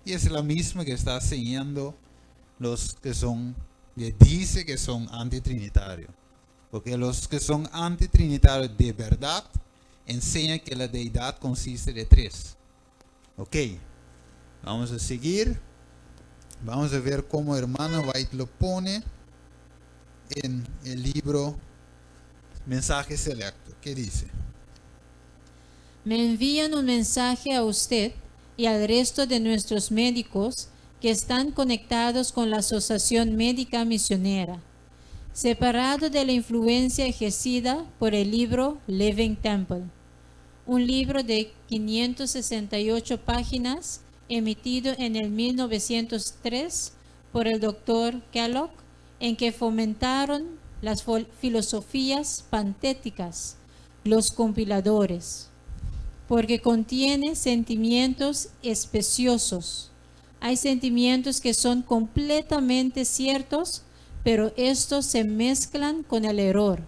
Y es la misma que está enseñando los que son, que dice que son antitrinitarios. Porque los que son antitrinitarios de verdad enseñan que la deidad consiste de tres. Ok. Vamos a seguir. Vamos a ver cómo hermano White lo pone en el libro Mensaje Selecto. ¿Qué dice? Me envían un mensaje a usted y al resto de nuestros médicos que están conectados con la Asociación Médica Misionera, separado de la influencia ejercida por el libro Living Temple, un libro de 568 páginas emitido en el 1903 por el Dr. Kellogg, en que fomentaron las filosofías pantéticas, los compiladores, porque contiene sentimientos especiosos. Hay sentimientos que son completamente ciertos, pero estos se mezclan con el error.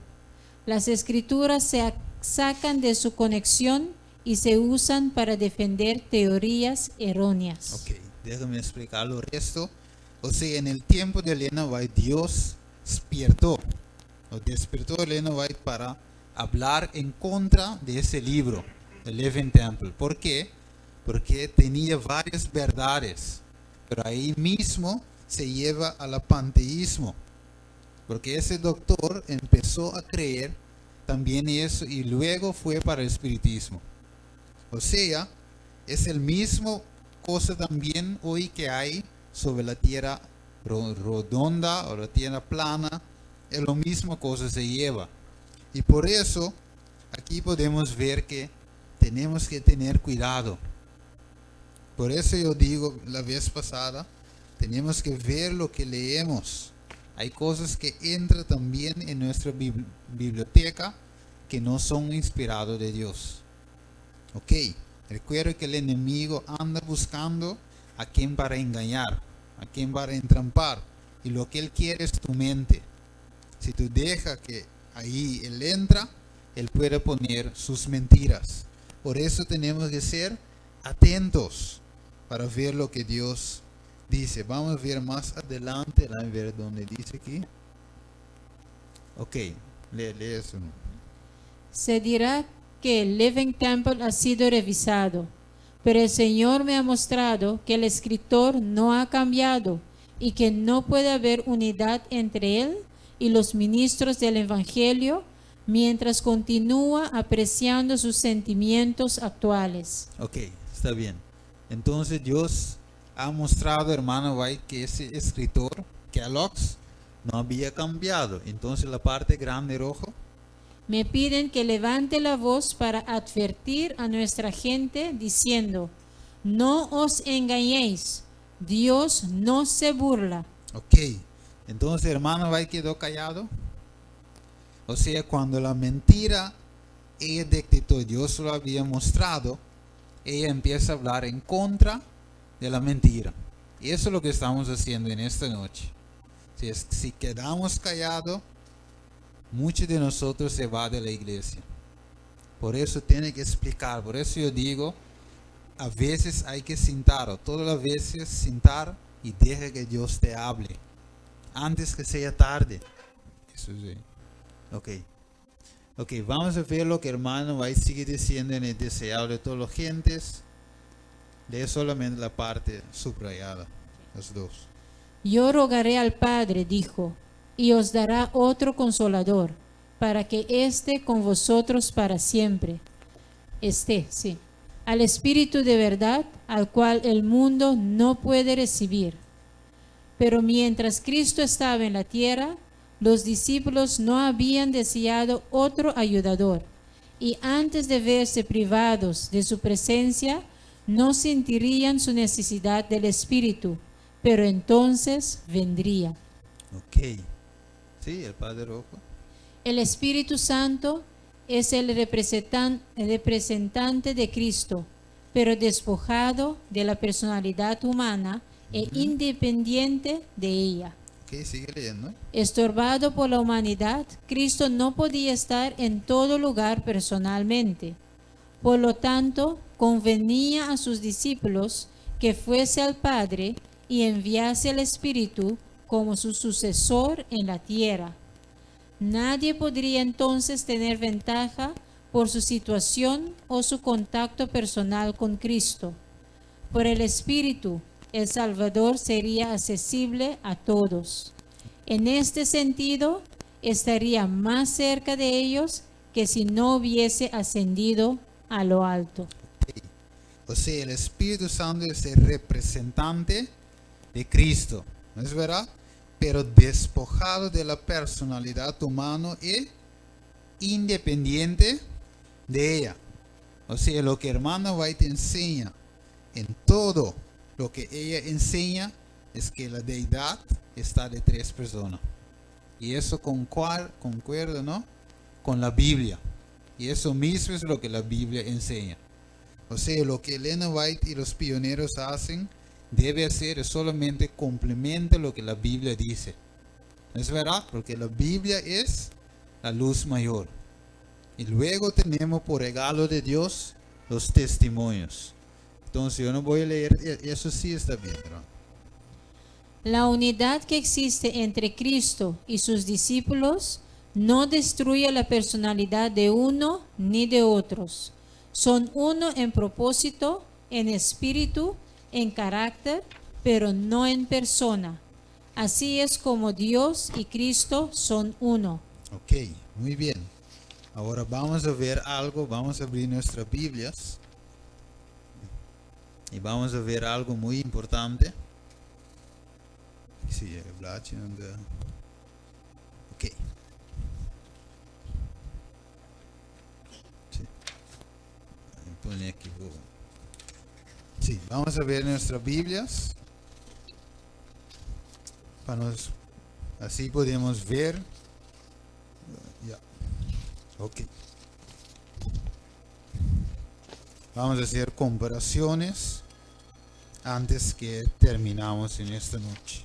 Las escrituras se sacan de su conexión y se usan para defender teorías erróneas. Ok, déjame explicar lo resto. O sea, en el tiempo de Elena White, Dios despertó a Elena White para hablar en contra de ese libro, el Living Temple. ¿Por qué? Porque tenía varias verdades, pero ahí mismo se lleva al panteísmo. Porque ese doctor empezó a creer también eso y luego fue para el espiritismo. O sea, es el mismo cosa también hoy que hay sobre la tierra redonda o la tierra plana. Es lo mismo cosa se lleva. Y por eso aquí podemos ver que tenemos que tener cuidado. Por eso yo digo la vez pasada, tenemos que ver lo que leemos. Hay cosas que entran también en nuestra biblioteca que no son inspirados de Dios. Ok, recuerda que el enemigo anda buscando a quien para engañar, a quien para entrampar. Y lo que él quiere es tu mente. Si tú dejas que ahí él entra, él puede poner sus mentiras. Por eso tenemos que ser atentos para ver lo que Dios dice. Vamos a ver más adelante, a ver dónde dice aquí. Ok, lee eso. Se dirá que el Living Temple ha sido revisado, pero el Señor me ha mostrado que el escritor no ha cambiado y que no puede haber unidad entre él y los ministros del Evangelio mientras continúa apreciando sus sentimientos actuales. Ok, está bien. Entonces Dios ha mostrado, hermano White, que ese escritor, Kellogg, no había cambiado. Entonces la parte grande rojo. Me piden que levante la voz para advertir a nuestra gente diciendo, no os engañéis, Dios no se burla. Ok, entonces hermano White quedó callado. O sea, cuando la mentira ella detectó, Dios lo había mostrado, ella empieza a hablar en contra de la mentira. Y eso es lo que estamos haciendo en esta noche. Si quedamos callados, muchos de nosotros se van de la iglesia. Por eso tiene que explicar. Por eso yo digo, a veces hay que sentar, o todas las veces sentar y deja que Dios te hable. Antes que sea tarde. Eso sí. Ok, vamos a ver lo que hermano ahí sigue diciendo en el deseado de todas las gentes. Lee solamente la parte subrayada, las dos. Yo rogaré al Padre, dijo, y os dará otro consolador, para que esté con vosotros para siempre. Al Espíritu de verdad, al cual el mundo no puede recibir. Pero mientras Cristo estaba en la tierra, los discípulos no habían deseado otro ayudador, y antes de verse privados de su presencia, no sentirían su necesidad del Espíritu, pero entonces vendría. Ok. Sí, el Padre Rojo. El Espíritu Santo es el representante de Cristo, pero despojado de la personalidad humana e independiente de ella. Ok, sigue leyendo. Estorbado por la humanidad, Cristo no podía estar en todo lugar personalmente. Por lo tanto, convenía a sus discípulos que fuese al Padre y enviase al Espíritu como su sucesor en la tierra. Nadie podría entonces tener ventaja por su situación o su contacto personal con Cristo. Por el Espíritu, el Salvador sería accesible a todos. En este sentido, estaría más cerca de ellos que si no hubiese ascendido a lo alto. O sea, el Espíritu Santo es el representante de Cristo, ¿no es verdad? Pero despojado de la personalidad humana y independiente de ella. O sea, lo que hermana White enseña en todo lo que ella enseña es que la deidad está de 3 personas. Y eso concuerda, ¿no?, con la Biblia. Y eso mismo es lo que la Biblia enseña. O sea, lo que Elena White y los pioneros hacen debe hacer es solamente complementa lo que la Biblia dice. ¿No es verdad? Porque la Biblia es la luz mayor. Y luego tenemos por regalo de Dios los testimonios. Entonces yo no voy a leer, eso sí está bien, ¿no? La unidad que existe entre Cristo y sus discípulos no destruye la personalidad de uno ni de otros. Son uno en propósito, en espíritu, en carácter, pero no en persona. Así es como Dios y Cristo son uno. Ok, muy bien. Ahora vamos a ver algo, vamos a abrir nuestras Biblias y vamos a ver algo muy importante. Sí, ok. Sí. Pone aquí. Sí, vamos a ver nuestras Biblias. Así podemos ver. Ya. Ok. Vamos a hacer comparaciones antes que terminamos en esta noche.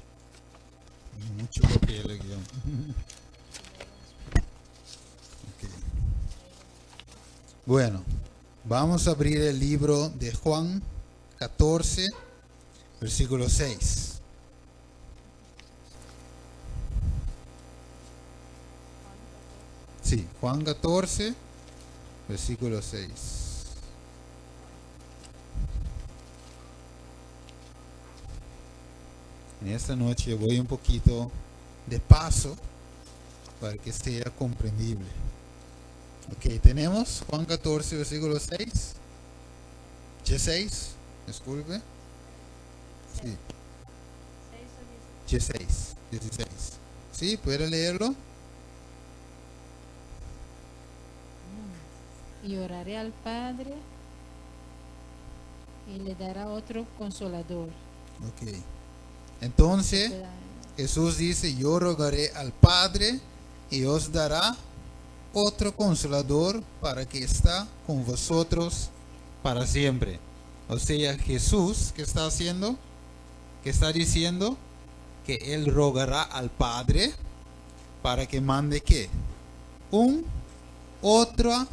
Mucho papel aquí. Okay. Bueno, vamos a abrir el libro de Juan 14, versículo 6. Sí, Juan 14, versículo 6. En esta noche voy un poquito de paso para que sea comprendible. Ok, tenemos Juan 14, versículo 6. G6, disculpe. Sí. 16. ¿Sí? ¿Puede leerlo? Y oraré al Padre y le dará otro consolador. Ok. Entonces, Jesús dice, yo rogaré al Padre y os dará otro consolador para que está con vosotros para siempre. O sea, Jesús, ¿qué está haciendo? ¿Qué está diciendo? Que Él rogará al Padre para que mande ¿qué? Un otro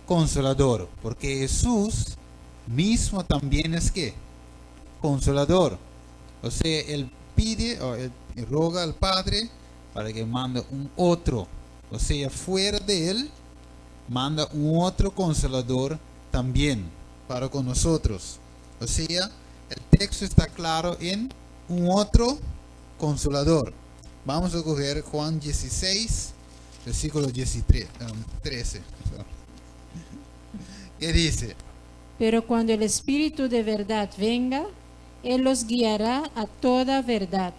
consolador. Porque Jesús mismo también es ¿qué? Consolador. O sea, Él pide o Él roga al Padre para que mande un otro. O sea, fuera de Él, manda un otro consolador también para con nosotros. O sea, el texto está claro en un otro consolador. Vamos a coger Juan 16, versículo 13. ¿Qué dice? Pero cuando el Espíritu de verdad venga, Él los guiará a toda verdad,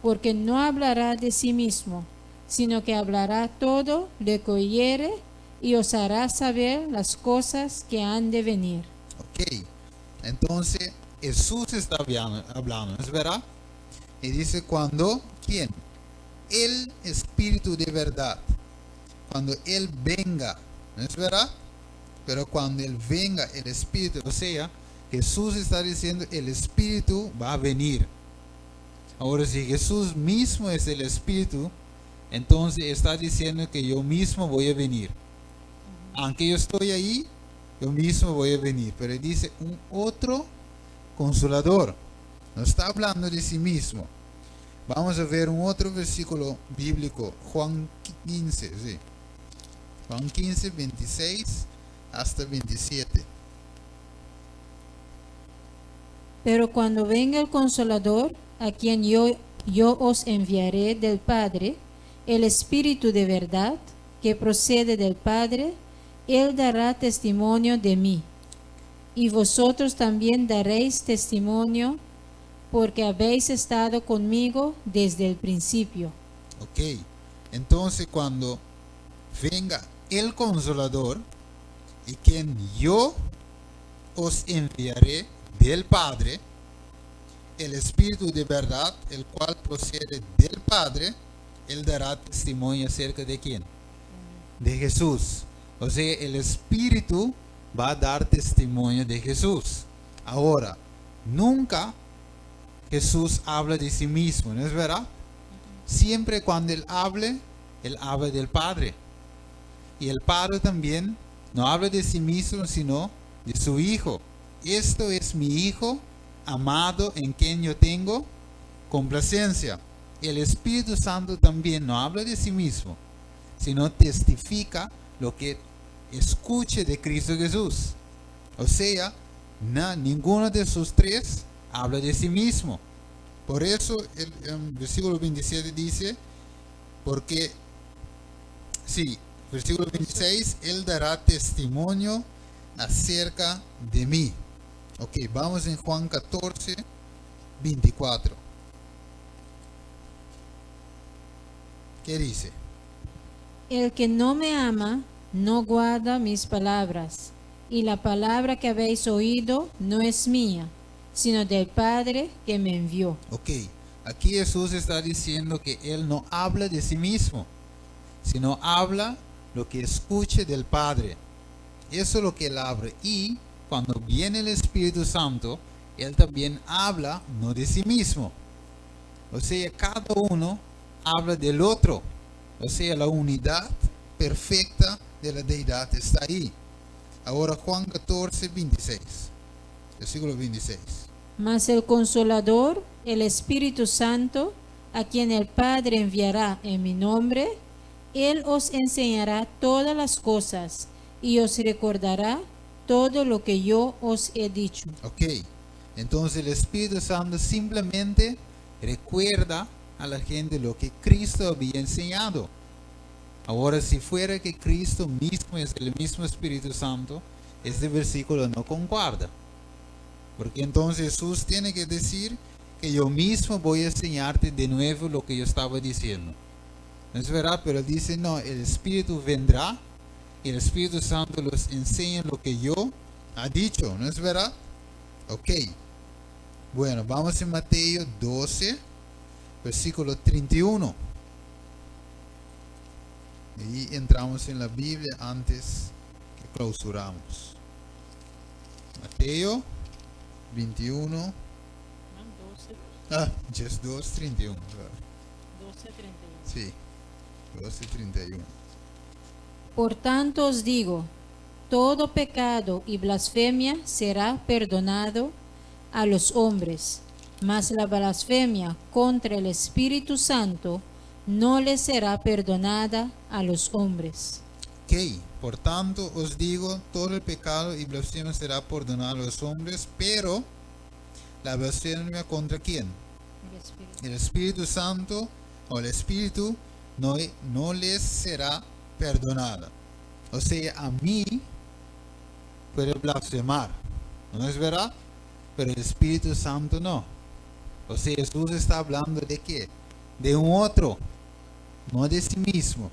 porque no hablará de sí mismo, sino que hablará todo lo que oyere y os hará saber las cosas que han de venir. Ok, entonces Jesús está hablando, ¿es verdad? Y dice cuando, ¿quién? el Espíritu de verdad, cuando Él venga, ¿no es verdad? Pero cuando Él venga, el Espíritu, o sea, Jesús está diciendo, el Espíritu va a venir. Ahora, si Jesús mismo es el Espíritu, entonces está diciendo que yo mismo voy a venir. Aunque yo estoy ahí, yo mismo voy a venir. Pero dice un otro consolador. No está hablando de sí mismo. Vamos a ver un otro versículo bíblico, Juan 15, sí. Juan 15, 26 hasta 27. Pero cuando venga el Consolador, a quien yo os enviaré del Padre, el Espíritu de verdad, que procede del Padre, Él dará testimonio de mí. Y vosotros también daréis testimonio, porque habéis estado conmigo desde el principio. Ok, entonces cuando venga el Consolador, y quien yo os enviaré del Padre, el Espíritu de verdad, el cual procede del Padre, Él dará testimonio acerca de quién, de Jesús. O sea, el Espíritu va a dar testimonio de Jesús. Ahora, nunca Jesús habla de sí mismo, ¿no es verdad? Siempre cuando Él habla del Padre. Y el Padre también no habla de sí mismo, sino de su Hijo. Esto es mi Hijo amado, en quien yo tengo complacencia. El Espíritu Santo también no habla de sí mismo, sino testifica lo que escuche de Cristo Jesús. O sea, ninguno de sus tres habla de sí mismo. Por eso el versículo 27 dice, versículo 26, Él dará testimonio acerca de mí. Ok, vamos en Juan 14, 24. ¿Qué dice? El que no me ama, no guarda mis palabras, y la palabra que habéis oído no es mía, sino del Padre que me envió. Ok, aquí Jesús está diciendo que Él no habla de sí mismo, sino habla lo que escuche del Padre. Eso es lo que Él habla. Y cuando viene el Espíritu Santo, Él también habla no de sí mismo. O sea, cada uno habla del otro. O sea, la unidad perfecta de la deidad está ahí. Ahora Juan 14, 26. Versículo 26. Mas el Consolador, el Espíritu Santo, a quien el Padre enviará en mi nombre, Él os enseñará todas las cosas y os recordará todo lo que yo os he dicho. Ok, entonces el Espíritu Santo simplemente recuerda a la gente lo que Cristo había enseñado. Ahora, si fuera que Cristo mismo es el mismo Espíritu Santo, este versículo no concuerda. Porque entonces Jesús tiene que decir que yo mismo voy a enseñarte de nuevo lo que yo estaba diciendo. ¿No es verdad? Pero dice, no, el Espíritu vendrá y el Espíritu Santo los enseña lo que yo ha dicho. ¿No es verdad? Ok. Bueno, vamos en Mateo 12, versículo 31. Y entramos en la Biblia antes que clausuramos. Mateo 21. Just 2:31. Sí, 12:31. Por tanto os digo, todo pecado y blasfemia será perdonado a los hombres, mas la blasfemia contra el Espíritu Santo no le será perdonada a los hombres. Ok, por tanto os digo, todo el pecado y blasfemia será perdonado a los hombres, pero la blasfemia contra quién? El Espíritu Santo o el Espíritu no les será perdonada. O sea, a mí puede blasfemar, ¿no es verdad? Pero el Espíritu Santo no. O sea, Jesús está hablando de qué? De un otro, no de sí mismo.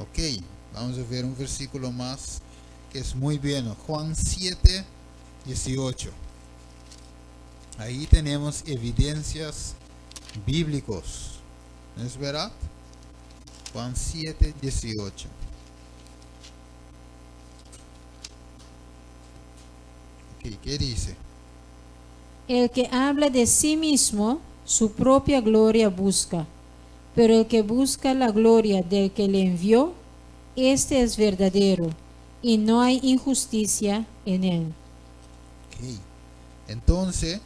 Ok, vamos a ver un versículo más que es muy bueno. Juan 7, 18. Ahí tenemos evidencias bíblicos. ¿Es verdad? Juan 7, 18. Ok, ¿qué dice? El que habla de sí mismo, su propia gloria busca, pero el que busca la gloria del que le envió, este es verdadero, y no hay injusticia en él. Ok. Entonces,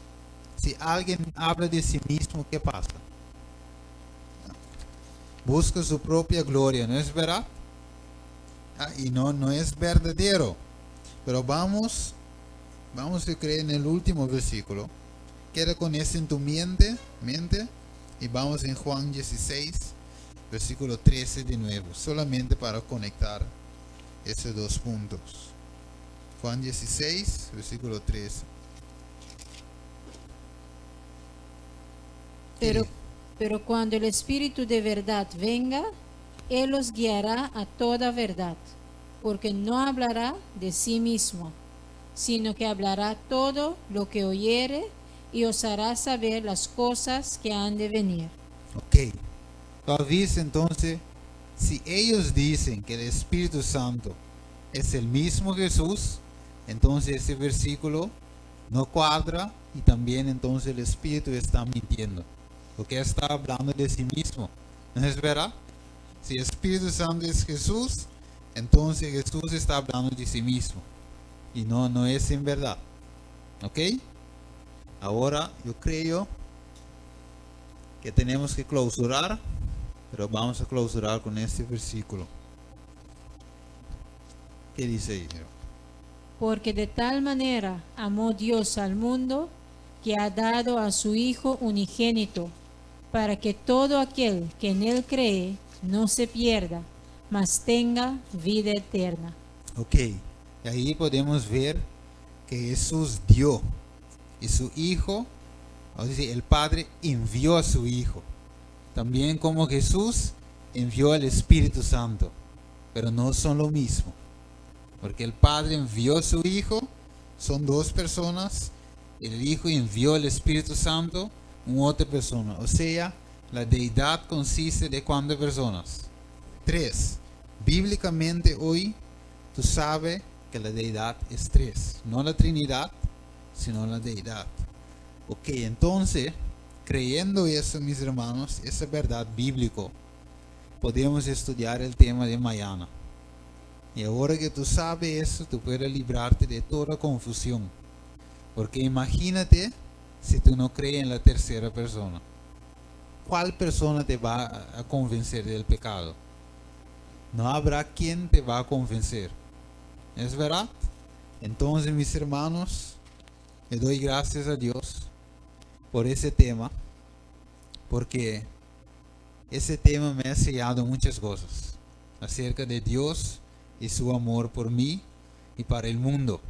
si alguien habla de sí mismo, ¿qué pasa? Busca su propia gloria, ¿no es verdad? Y no es verdadero. Pero vamos a creer en el último versículo. Queda con eso en tu mente. Y vamos en Juan 16, versículo 13 de nuevo. Solamente para conectar esos dos puntos. Juan 16, versículo 13. Pero cuando el Espíritu de verdad venga, Él os guiará a toda verdad, porque no hablará de sí mismo, sino que hablará todo lo que oyere y os hará saber las cosas que han de venir. Ok. Todavía entonces, si ellos dicen que el Espíritu Santo es el mismo Jesús, entonces ese versículo no cuadra y también entonces el Espíritu está mintiendo, porque está hablando de sí mismo. ¿No es verdad? Si el Espíritu Santo es Jesús, entonces Jesús está hablando de sí mismo y no es en verdad. ¿Ok? Ahora yo creo que tenemos que clausurar, pero vamos a clausurar con este versículo. ¿Qué dice ahí? Porque de tal manera amó Dios al mundo, que ha dado a su Hijo unigénito, para que todo aquel que en Él cree no se pierda, mas tenga vida eterna. Ok, y ahí podemos ver que Jesús dio y su Hijo, o sea, el Padre envió a su Hijo. También como Jesús envió al Espíritu Santo, pero no son lo mismo. Porque el Padre envió a su Hijo, son dos personas, el Hijo envió al Espíritu Santo, una otra persona. O sea, la deidad consiste de ¿cuántas personas? 3. Bíblicamente hoy, tú sabes que la deidad es 3. No la Trinidad, sino la deidad. Ok, entonces, creyendo eso, mis hermanos, esa verdad bíblica, podemos estudiar el tema de mañana. Y ahora que tú sabes eso, tú puedes librarte de toda confusión. Porque imagínate si tú no crees en la tercera persona. ¿Cuál persona te va a convencer del pecado? No habrá quien te va a convencer. ¿Es verdad? Entonces, mis hermanos, le doy gracias a Dios por ese tema. Porque ese tema me ha enseñado muchas cosas acerca de Dios y su amor por mí y para el mundo.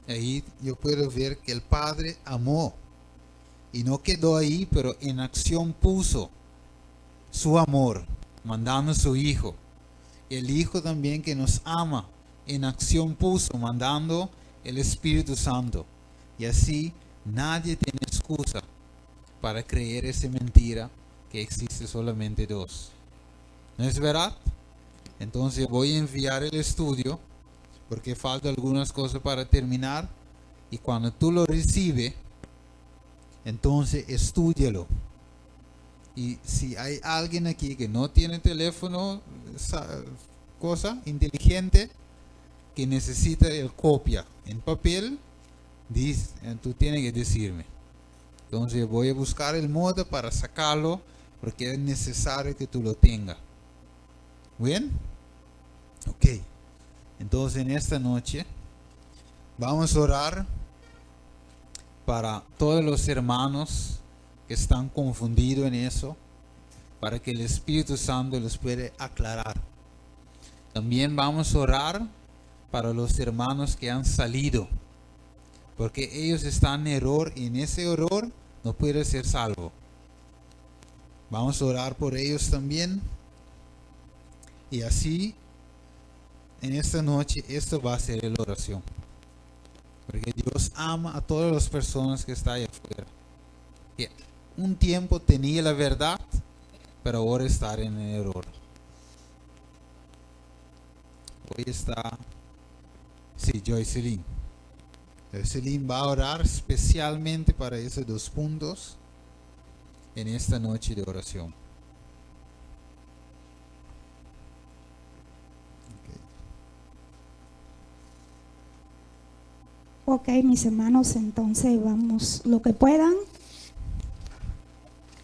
Ahí yo puedo ver que el Padre amó y no quedó ahí, pero en acción puso su amor, mandando a su Hijo. El Hijo también que nos ama, en acción puso, mandando el Espíritu Santo. Y así nadie tiene excusa para creer esa mentira que existe solamente dos. ¿No es verdad? Entonces voy a enviar el estudio porque faltan algunas cosas para terminar, y cuando tú lo recibes, entonces estúdialo. Y si hay alguien aquí que no tiene teléfono, cosa inteligente, que necesita el copia en papel, tú tienes que decirme. Entonces voy a buscar el modo para sacarlo, porque es necesario que tú lo tengas. ¿Bien? Ok. Entonces en esta noche vamos a orar para todos los hermanos que están confundidos en eso, para que el Espíritu Santo los pueda aclarar. También vamos a orar para los hermanos que han salido, porque ellos están en error y en ese error no pueden ser salvos. Vamos a orar por ellos también. Y así, en esta noche, esto va a ser la oración. Porque Dios ama a todas las personas que están allá afuera. Que un tiempo tenía la verdad, pero ahora estar en el error. Hoy está, sí, Joycelyn. Joycelyn va a orar especialmente para esos 2 puntos en esta noche de oración. Ok, mis hermanos, entonces vamos, lo que puedan,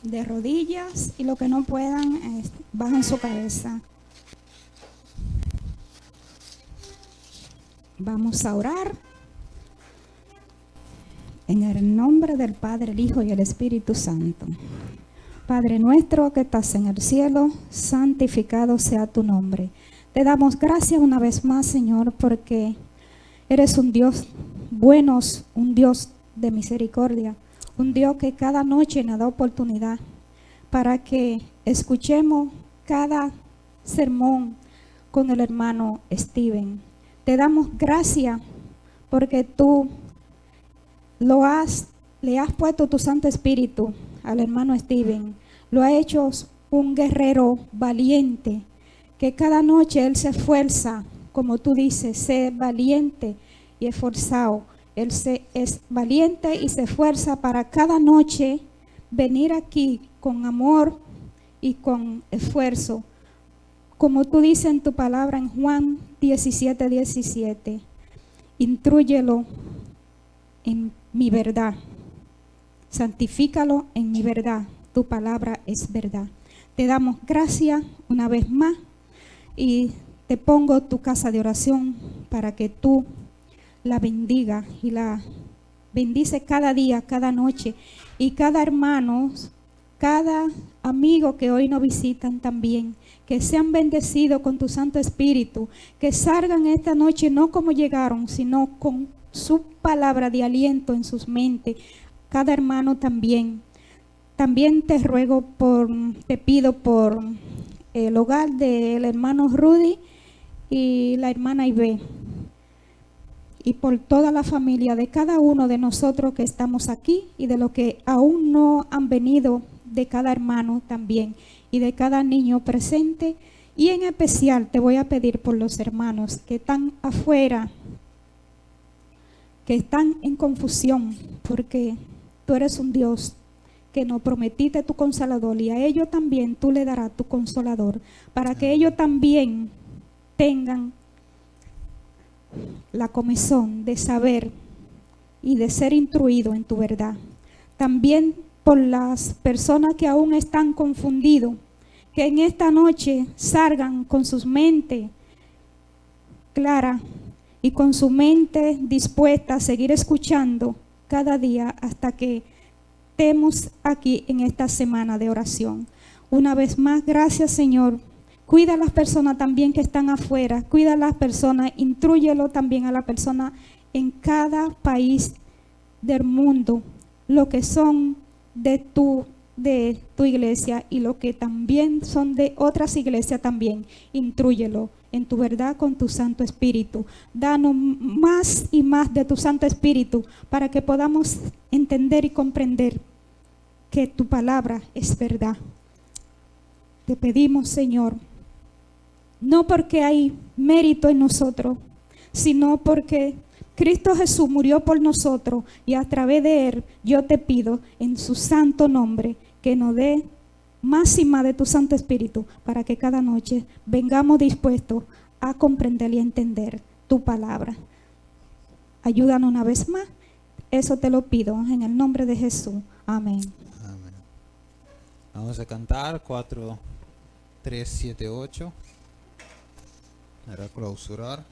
de rodillas, y lo que no puedan, bajan su cabeza. Vamos a orar en el nombre del Padre, el Hijo y el Espíritu Santo. Padre nuestro que estás en el cielo, santificado sea tu nombre. Te damos gracias una vez más, Señor, porque eres un Dios bueno, un Dios de misericordia, un Dios que cada noche nos da oportunidad para que escuchemos cada sermón con el hermano Steven. Te damos gracias porque tú le has puesto tu Santo Espíritu al hermano Steven. Lo ha hecho un guerrero valiente, que cada noche él se esfuerza, como tú dices, sé valiente y esforzado. Él es valiente y se esfuerza para cada noche venir aquí con amor y con esfuerzo. Como tú dices en tu palabra en Juan 17:17, intrúyelo en mi verdad, santifícalo en mi verdad, tu palabra es verdad. Te damos gracias una vez más y te pongo tu casa de oración para que tú la bendiga y la bendice cada día, cada noche, y cada hermano, cada amigo que hoy nos visitan también, que sean bendecidos con tu Santo Espíritu, que salgan esta noche no como llegaron, sino con su palabra de aliento en sus mentes, cada hermano también. También te pido por el hogar del hermano Rudy y la hermana Ibe, y por toda la familia de cada uno de nosotros que estamos aquí y de los que aún no han venido, de cada hermano también y de cada niño presente. Y en especial te voy a pedir por los hermanos que están afuera, que están en confusión, porque tú eres un Dios que nos prometiste tu consolador, y a ellos también tú le darás tu consolador, para que ellos también tengan la comezón de saber y de ser instruido en tu verdad. También por las personas que aún están confundidos, que en esta noche salgan con sus mentes claras y con su mente dispuesta a seguir escuchando cada día hasta que estemos aquí en esta semana de oración. Una vez más, gracias, Señor. Cuida a las personas también que están afuera, cuida a las personas, intrúyelo también a las personas en cada país del mundo, lo que son de tu iglesia y lo que también son de otras iglesias también. Intrúyelo en tu verdad con tu Santo Espíritu. Danos más y más de tu Santo Espíritu para que podamos entender y comprender que tu palabra es verdad. Te pedimos, Señor, no porque hay mérito en nosotros, sino porque Cristo Jesús murió por nosotros, y a través de Él yo te pido en su santo nombre que nos dé más y más de tu Santo Espíritu para que cada noche vengamos dispuestos a comprender y entender tu palabra. Ayúdanos una vez más, eso te lo pido en el nombre de Jesús. Amén. Amén. Vamos a cantar 4, 3, 7, 8 para clausurar.